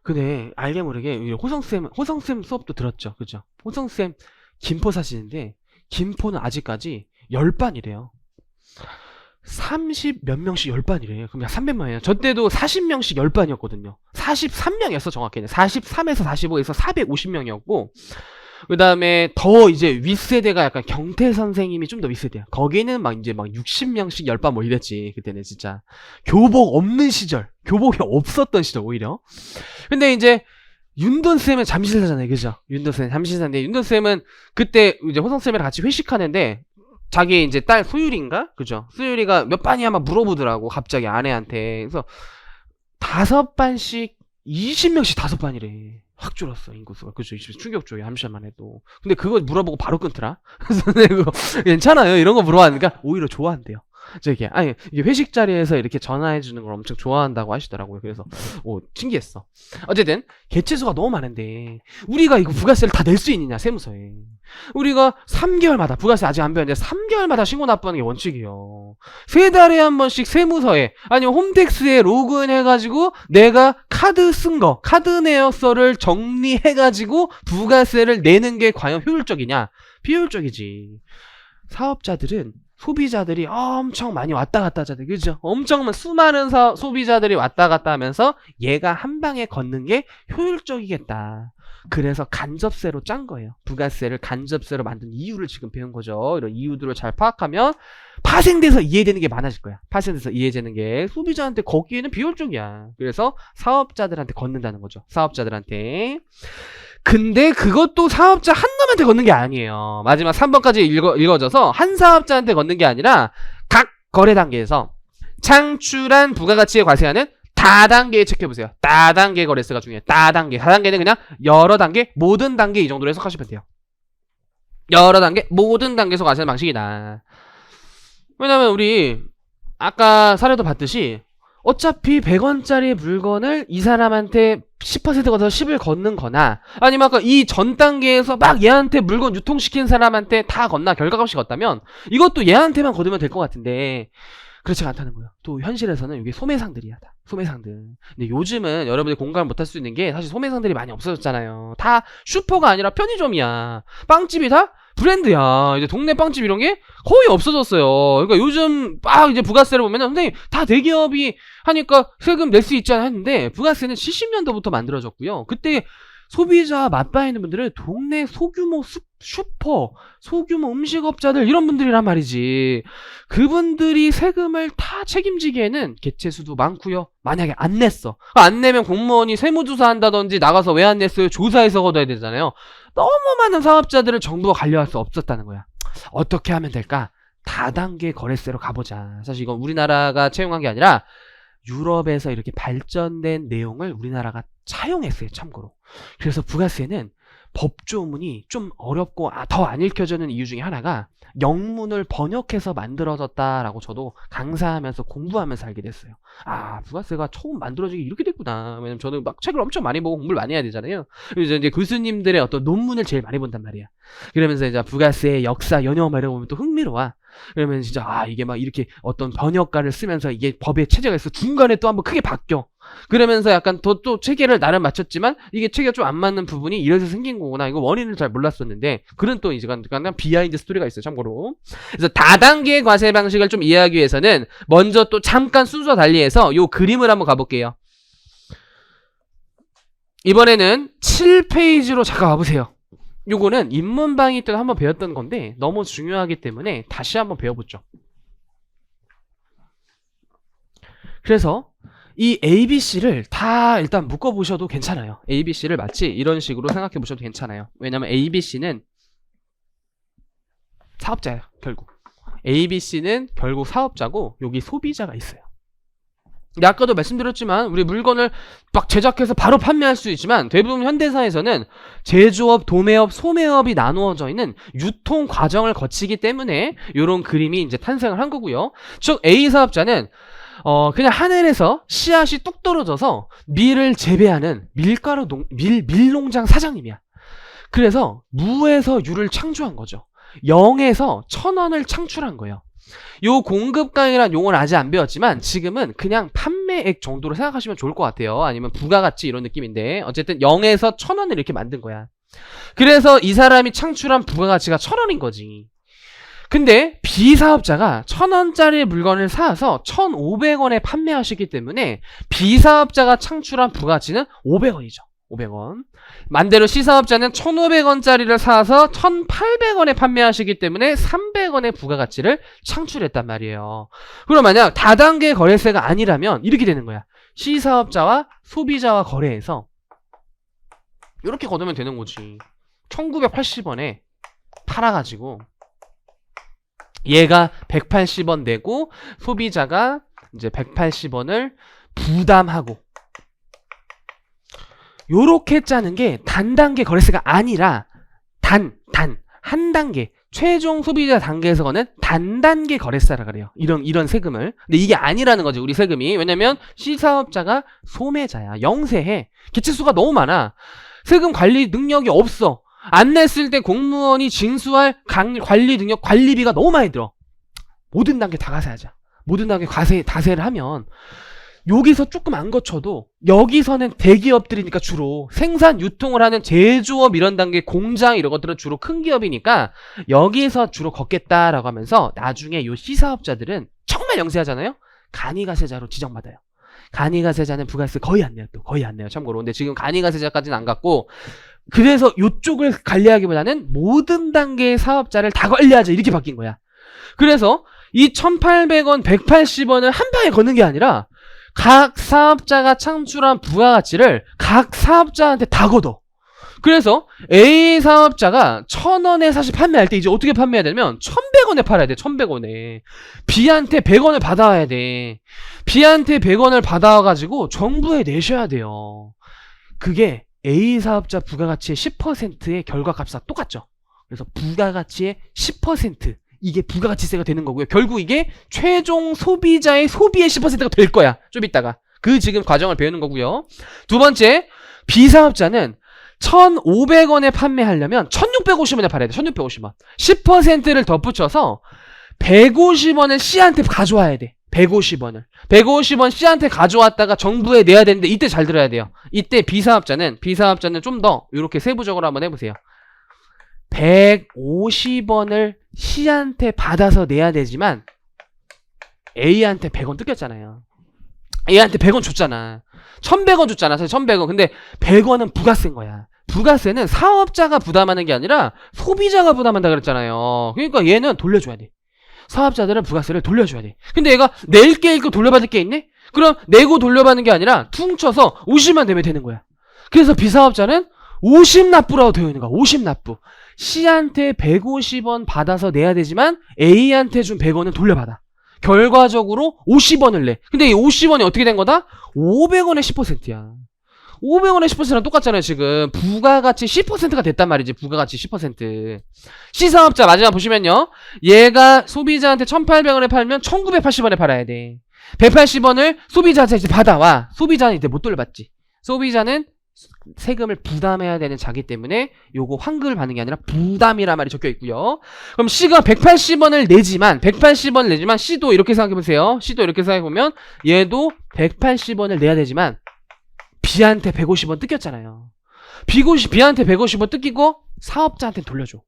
근데 알게 모르게 호성쌤 수업도 들었죠. 그죠? 호성쌤 김포 사시는데 김포는 아직까지 10반이래요. 30 몇 명씩 10반이래. 그럼 약 300만이에요. 저 때도 40명씩 10반이었거든요. 43명이었어 정확히는. 43에서 45에서 450명이었고 그 다음에 더 이제 윗세대가 약간 경태 선생님이 좀 더 윗세대야. 거기는 막 이제 막 60명씩 10반 뭐 이랬지. 그때는 진짜. 교복 없는 시절. 교복이 없었던 시절 오히려. 근데 이제 윤돈쌤은 잠실사잖아요. 그죠? 윤돈쌤 잠실사인데 윤돈쌤은 그때 이제 호성쌤이랑 같이 회식하는데 자기 이제 딸 소율인가? 그죠? 소율이가 몇 반이야 막 물어보더라고. 갑자기 아내한테. 그래서 5반씩 20명씩 5반이래. 확 줄었어 인구수가. 그죠? 충격적이야 함시만 해도. 근데 그거 물어보고 바로 끊더라. 그래서 내가 괜찮아요 이런 거 물어봤으니까 오히려 좋아한대요. 이게 회식 자리에서 이렇게 전화해주는 걸 엄청 좋아한다고 하시더라고요. 그래서 신기했어. 어쨌든 개체수가 너무 많은데 우리가 이거 부가세를 다 낼 수 있느냐 세무서에. 우리가 3개월마다 부가세 아직 안 배웠는데 3개월마다 신고 납부하는 게 원칙이에요. 3달에 한 번씩 세무서에 아니면 홈택스에 로그인 해가지고 내가 카드 쓴 거 카드 내역서를 정리해가지고 부가세를 내는 게 과연 효율적이냐? 비효율적이지. 사업자들은 소비자들이 엄청 많이 왔다 갔다 하잖아요. 그죠? 엄청 수많은 소비자들이 왔다 갔다 하면서 얘가 한 방에 걷는 게 효율적이겠다. 그래서 간접세로 짠 거예요. 부가세를 간접세로 만든 이유를 지금 배운 거죠. 이런 이유들을 잘 파악하면 파생돼서 이해되는 게 많아질 거야. 파생돼서 이해되는 게 소비자한테 걷기에는 비효율적이야. 그래서 사업자들한테 걷는다는 거죠. 사업자들한테. 근데 그것도 사업자 한 놈한테 걷는 게 아니에요. 마지막 3번까지 읽어져서 한 사업자한테 걷는 게 아니라 각 거래 단계에서 창출한 부가가치의 과세하는 다단계에 체크해보세요. 다단계 거래세가 중요해요. 다단계. 다단계는 그냥 여러 단계, 모든 단계 이 정도로 해석하시면 돼요. 여러 단계, 모든 단계에서 과세하는 방식이다. 왜냐면 우리 아까 사례도 봤듯이 어차피 100원짜리 물건을 이 사람한테 10% 걷어서 10을 걷는 거나 아니면 아까 이 전 단계에서 막 얘한테 물건 유통시킨 사람한테 다 걷나 결과값이 걷다면 이것도 얘한테만 걷으면 될 것 같은데 그렇지가 않다는 거예요. 또 현실에서는 이게 소매상들이야. 다 소매상들. 근데 요즘은 여러분들이 공감을 못할 수 있는 게 사실 소매상들이 많이 없어졌잖아요. 다 슈퍼가 아니라 편의점이야. 빵집이 다 브랜드야. 이제 동네 빵집 이런 게 거의 없어졌어요. 그러니까 요즘 막 이제 부가세를 보면은 선생님 다 대기업이 하니까 세금 낼 수 있잖아 했는데 부가세는 70년도부터 만들어졌고요. 그때 소비자 맛봐있는 분들은 동네 소규모 슈퍼, 소규모 음식업자들 이런 분들이란 말이지. 그분들이 세금을 다 책임지기에는 개체수도 많고요. 만약에 안 냈어. 안 내면 공무원이 세무조사 한다든지 나가서 왜 안 냈어요? 조사해서 걷어야 되잖아요. 너무 많은 사업자들을 정부가 관리할 수 없었다는 거야. 어떻게 하면 될까? 다단계 거래세로 가보자. 사실 이건 우리나라가 채용한 게 아니라 유럽에서 이렇게 발전된 내용을 우리나라가 차용했어요. 참고로. 그래서 부가세는 법조문이 좀 어렵고 더 안 읽혀지는 이유 중에 하나가 영문을 번역해서 만들어졌다라고 저도 강사하면서 공부하면서 알게 됐어요. 아, 부가세가 처음 만들어지기 이렇게 됐구나. 왜냐면 저는 막 책을 엄청 많이 보고 공부를 많이 해야 되잖아요. 그래서 이제 교수님들의 어떤 논문을 제일 많이 본단 말이야. 그러면서 이제 부가세의 역사, 연영 막 이런 거 보면 또 흥미로워. 그러면 진짜 이게 막 이렇게 어떤 번역가를 쓰면서 이게 법의 체제가 있어 중간에 또 한번 크게 바뀌어. 그러면서 약간 또 체계를 나름 맞췄지만 이게 체계가 좀 안 맞는 부분이 이래서 생긴 거구나. 이거 원인을 잘 몰랐었는데 그런 또 이제 약간 비하인드 스토리가 있어요. 참고로. 그래서 다단계 과세 방식을 좀 이해하기 위해서는 먼저 또 잠깐 순서 달리해서 요 그림을 한번 가볼게요. 이번에는 7페이지로 잠깐 와보세요. 요거는 입문방위 때 한번 배웠던 건데 너무 중요하기 때문에 다시 한번 배워보죠. 그래서 이 ABC를 다 일단 묶어보셔도 괜찮아요. ABC를 마치 이런 식으로 생각해보셔도 괜찮아요. 왜냐면 ABC는 사업자예요. 결국 ABC는 결국 사업자고 여기 소비자가 있어요. 근데 아까도 말씀드렸지만 우리 물건을 막 제작해서 바로 판매할 수 있지만 대부분 현대사에서는 제조업, 도매업, 소매업이 나누어져 있는 유통 과정을 거치기 때문에 이런 그림이 이제 탄생을 한 거고요. 즉 A 사업자는 그냥 하늘에서 씨앗이 뚝 떨어져서 밀을 재배하는 밀농장 사장님이야. 그래서 무에서 유를 창조한 거죠. 0에서 1000원을 창출한 거예요. 요 공급가액이란 용어는 아직 안 배웠지만 지금은 그냥 판매액 정도로 생각하시면 좋을 것 같아요. 아니면 부가가치 이런 느낌인데 어쨌든 0에서 1000원을 이렇게 만든 거야. 그래서 이 사람이 창출한 부가가치가 1000원인 거지. 근데 B사업자가 1000원짜리 물건을 사서 1500원에 판매하시기 때문에 B사업자가 창출한 부가가치는 500원이죠. 500원. 반대로 C사업자는 1500원짜리를 사서 1800원에 판매하시기 때문에 300원의 부가가치를 창출했단 말이에요. 그럼 만약 다단계 거래세가 아니라면 이렇게 되는 거야. C사업자와 소비자와 거래해서 이렇게 거두면 되는 거지. 1980원에 팔아가지고 얘가 180원 내고 소비자가 이제 180원을 부담하고 요렇게 짜는 게 단단계 거래세가 아니라 한 단계 최종 소비자 단계에서 거는 단단계 거래세라 그래요. 이런 세금을. 근데 이게 아니라는 거지 우리 세금이. 왜냐면 C사업자가 소매자야. 영세해. 개체수가 너무 많아. 세금 관리 능력이 없어. 안 냈을 때 공무원이 징수할 관리 능력, 관리비가 너무 많이 들어. 모든 단계 다 과세하자. 모든 단계 다세를 하면 여기서 조금 안 거쳐도 여기서는 대기업들이니까 주로 생산 유통을 하는 제조업 이런 단계 공장 이런 것들은 주로 큰 기업이니까 여기서 주로 걷겠다라고 하면서 나중에 요 C사업자들은 정말 영세하잖아요. 간이가세자로 지정받아요. 간이가세자는 부가세 거의 안 내요. 또 거의 안 내요. 참고로. 근데 지금 간이가세자까지는 안 갔고, 그래서 요쪽을 관리하기보다는 모든 단계의 사업자를 다 관리하자 이렇게 바뀐 거야. 그래서 이 1,800원, 180원을 한 방에 걷는 게 아니라 각 사업자가 창출한 부가가치를 각 사업자한테 다 걷어. 그래서 A 사업자가 1,000원에 사실 판매할 때 이제 어떻게 판매해야 되냐면 1,100원에 팔아야 돼. 1,100원에. B한테 100원을 받아와야 돼. B한테 100원을 받아와가지고 정부에 내셔야 돼요. 그게 A 사업자 부가가치의 10%의 결과값과 똑같죠. 그래서 부가가치의 10% 이게 부가가치세가 되는 거고요. 결국 이게 최종 소비자의 소비의 10%가 될 거야. 좀 이따가. 그 지금 과정을 배우는 거고요. 두 번째, B 사업자는 1,500원에 판매하려면 1,650원에 팔아야 돼. 1,650원. 10%를 덧붙여서 150원을 C한테 가져와야 돼. 150원을. 150원 C한테 가져왔다가 정부에 내야 되는데 이때 잘 들어야 돼요. 이때 B사업자는 좀 더 이렇게 세부적으로 한번 해보세요. 150원을 C한테 받아서 내야 되지만 A한테 100원 뜯겼잖아요. A한테 100원 줬잖아. 1,100원 줬잖아. 사실 1,100원. 근데 100원은 부가세인 거야. 부가세는 사업자가 부담하는 게 아니라 소비자가 부담한다 그랬잖아요. 그러니까 얘는 돌려줘야 돼. 사업자들은 부가세를 돌려줘야 돼. 근데 얘가 낼 게 있고 돌려받을 게 있네? 그럼 내고 돌려받는 게 아니라 퉁쳐서 50만 되면 되는 거야. 그래서 B사업자는 50납부라고 되어 있는 거야. 50납부. C한테 150원 받아서 내야 되지만 A한테 준 100원은 돌려받아. 결과적으로 50원을 내. 근데 이 50원이 어떻게 된 거다? 500원의 10%야. 500원의 10%랑 똑같잖아요. 지금 부가가치 10%가 됐단 말이지. 부가가치 10%. C사업자 마지막 보시면요. 얘가 소비자한테 1,800원에 팔면 1,980원에 팔아야 돼. 180원을 소비자한테 이제 받아와. 소비자는 이제 못 돌려받지. 소비자는 세금을 부담해야 되는 자기 때문에 요거 환급을 받는 게 아니라 부담이란 말이 적혀 있고요. 그럼 C가 180원을 내지만 C도 이렇게 생각해 보세요. C도 이렇게 생각해 보면 얘도 180원을 내야 되지만 B한테 150원 뜯겼잖아요. B한테 150원 뜯기고 사업자한테 돌려줘.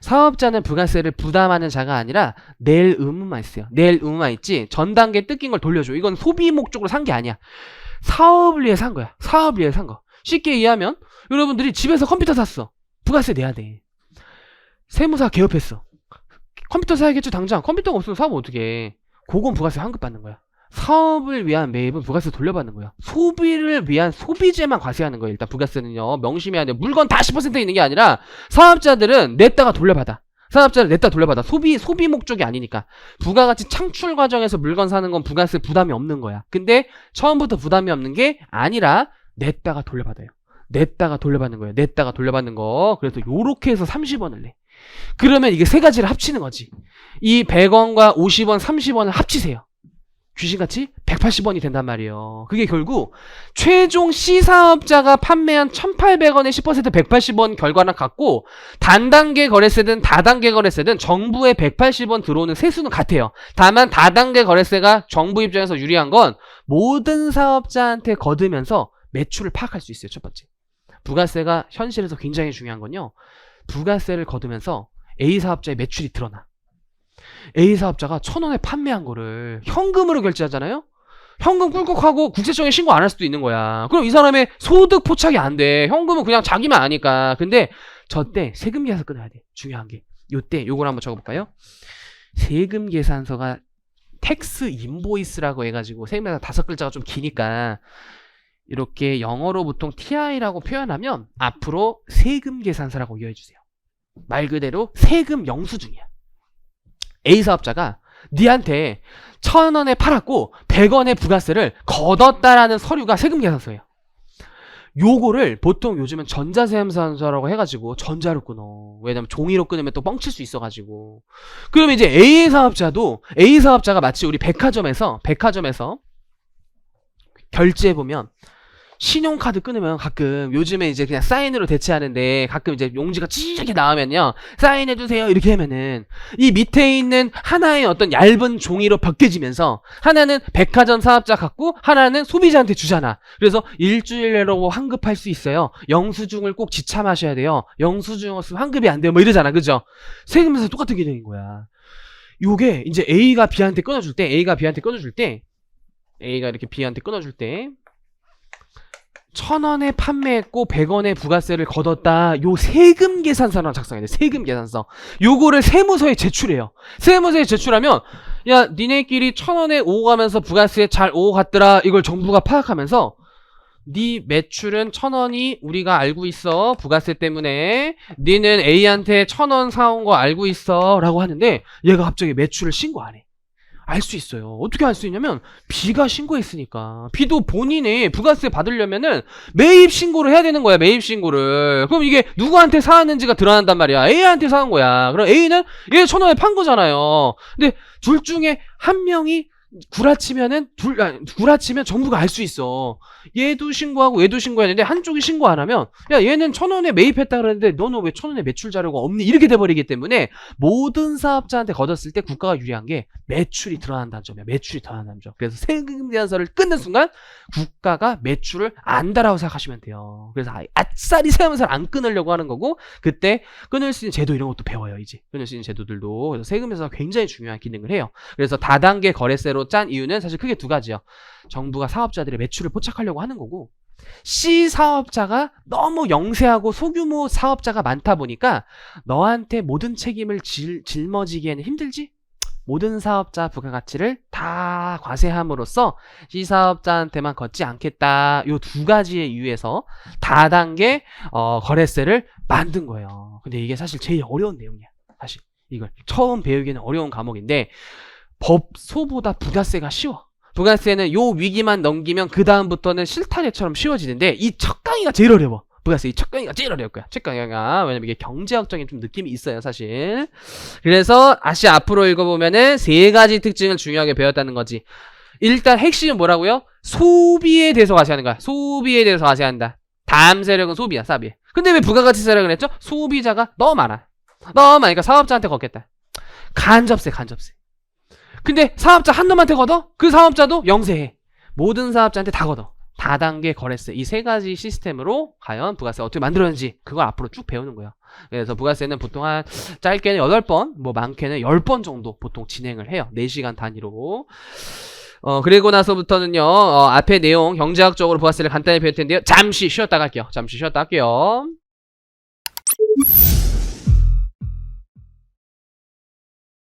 사업자는 부가세를 부담하는 자가 아니라 낼 의무만 있어요. 낼 의무만 있지 전 단계 뜯긴 걸 돌려줘. 이건 소비 목적으로 산 게 아니야. 사업을 위해 산 거야. 사업을 위해 산 거. 쉽게 이해하면 여러분들이 집에서 컴퓨터 샀어. 부가세 내야 돼. 세무사 개업했어. 컴퓨터 사야겠죠 당장. 컴퓨터가 없으면 사업은 어떻게 해. 그건 부가세 환급 받는 거야. 사업을 위한 매입은 부가세 돌려받는 거야. 소비를 위한 소비재만 과세하는 거예요. 일단 부가세는요. 명심해야 돼. 물건 다 10% 있는 게 아니라 사업자들은 냈다가 돌려받아. 사업자를 냈다 돌려받아. 소비 목적이 아니니까. 부가가치 창출 과정에서 물건 사는 건 부가세 부담이 없는 거야. 근데 처음부터 부담이 없는 게 아니라 냈다가 돌려받아요. 냈다가 돌려받는 거예요. 냈다가 돌려받는 거. 그래서 요렇게 해서 30원을 내. 그러면 이게 세 가지를 합치는 거지. 이 100원과 50원, 30원을 합치세요. 귀신같이 180원이 된단 말이에요. 그게 결국 최종 C사업자가 판매한 1,800원의 10% 180원 결과랑 같고 단단계 거래세든 다단계 거래세든 정부에 180원 들어오는 세수는 같아요. 다만 다단계 거래세가 정부 입장에서 유리한 건 모든 사업자한테 거두면서 매출을 파악할 수 있어요. 첫 번째. 부가세가 현실에서 굉장히 중요한 건요. 부가세를 거두면서 A사업자의 매출이 드러나. A사업자가 1,000원에 판매한 거를 현금으로 결제하잖아요? 현금 꿀꺽하고 국세청에 신고 안 할 수도 있는 거야. 그럼 이 사람의 소득 포착이 안 돼. 현금은 그냥 자기만 아니까. 근데 저 때 세금 계산서 끊어야 돼. 중요한 게. 요때 요걸 한번 적어볼까요? 세금 계산서가 텍스 인보이스라고 해가지고 세금 계산서 5글자가 좀 기니까 이렇게 영어로 보통 TI라고 표현하면 앞으로 세금 계산서라고 이해해주세요. 말 그대로 세금 영수증이야. A사업자가 니한테 1,000원에 팔았고 100원의 부가세를 걷었다라는 서류가 세금 계산서예요. 요거를 보통 요즘은 전자세무사라고 해가지고 전자로 끊어. 왜냐면 종이로 끊으면 또 뻥칠 수 있어가지고. 그러면 이제 A사업자가 마치 우리 백화점에서 결제해보면 신용카드 끊으면 가끔 요즘에 이제 그냥 사인으로 대체하는데 가끔 이제 용지가 찌르게 나오면요. 사인해주세요. 이렇게 하면은 이 밑에 있는 하나의 어떤 얇은 종이로 벗겨지면서 하나는 백화점 사업자 갖고 하나는 소비자한테 주잖아. 그래서 일주일 내로 환급할 수 있어요. 영수증을 꼭 지참하셔야 돼요. 영수증 없으면 환급이 안 돼요. 뭐 이러잖아. 그죠? 세금에서 똑같은 개념인 거야. 요게 이제 A가 B한테 끊어줄 때 A가 이렇게 B한테 끊어줄 때 1,000원에 판매했고 100원의 부가세를 걷었다. 요 세금 계산서랑 작성해야 돼. 세금 계산서. 요거를 세무서에 제출해요. 세무서에 제출하면 야 니네끼리 1,000원에 오고 가면서 부가세 잘 오고 갔더라. 이걸 정부가 파악하면서 네 매출은 1,000원이 우리가 알고 있어. 부가세 때문에. 니는 A한테 1,000원 사온 거 알고 있어. 라고 하는데 얘가 갑자기 매출을 신고 안 해. 알 수 있어요. 어떻게 알 수 있냐면 B가 신고했으니까. B도 본인이 부가세 받으려면은 매입 신고를 해야 되는 거야. 매입 신고를. 그럼 이게 누구한테 사왔는지가 드러난단 말이야. A한테 사온 거야. 그럼 A는 얘 1,000원에 판 거잖아요. 근데 둘 중에 한 명이 구라치면 정부가 알 수 있어. 얘도 신고하고 얘도 신고했는데 한쪽이 신고 안 하면 야 얘는 1,000원에 매입했다 그러는데 너는 왜 1,000원에 매출 자료가 없니? 이렇게 돼버리기 때문에 모든 사업자한테 걷었을 때 국가가 유리한 게 매출이 드러난다는 점이야. 매출이 드러난다는 점. 그래서 세금 계산서를 끊는 순간 국가가 매출을 안다라고 생각하시면 돼요. 그래서 아싸리 세금을 안 끊으려고 하는 거고 그때 끊을 수 있는 제도 이런 것도 배워요. 이제 끊을 수 있는 제도들도. 그래서 세금에서 굉장히 중요한 기능을 해요. 그래서 다단계 거래세로 짠 이유는 사실 크게 두 가지요. 정부가 사업자들의 매출을 포착하려고 하는 거고 C 사업자가 너무 영세하고 소규모 사업자가 많다 보니까 너한테 모든 책임을 짊어지기에는 힘들지? 모든 사업자 부가가치를 다 과세함으로써 C 사업자한테만 걷지 않겠다. 요 두 가지의 이유에서 다단계 거래세를 만든 거예요. 근데 이게 사실 제일 어려운 내용이야. 사실 이걸 처음 배우기는 어려운 과목인데 법소보다 부가세가 쉬워. 부가세는 요 위기만 넘기면 그 다음부터는 실타래처럼 쉬워지는데 이 첫 강의가 제일 어려워. 부가세 이 첫 강의가 제일 어려울 거야. 첫 강의가. 왜냐면 이게 경제학적인 좀 느낌이 있어요 사실. 그래서 다시 앞으로 읽어보면은 세 가지 특징을 중요하게 배웠다는 거지. 일단 핵심은 뭐라고요? 소비에 대해서 과세하는 거야. 소비에 대해서 과세한다. 다음 세력은 소비야. 싸비. 근데 왜 부가가치 세력을 했죠? 소비자가 너무 많아. 너무 많으니까 사업자한테 걷겠다. 간접세. 근데 사업자 한 놈한테 걷어? 그 사업자도 영세해. 모든 사업자한테 다 걷어. 다단계 거래세. 이 세 가지 시스템으로 과연 부가세 어떻게 만들었는지 그걸 앞으로 쭉 배우는 거예요. 그래서 부가세는 보통 한 짧게는 8번, 뭐 많게는 10번 정도 보통 진행을 해요. 4시간 단위로. 그리고 나서부터는요, 앞에 내용 경제학적으로 부가세를 간단히 배울 텐데요. 잠시 쉬었다 갈게요.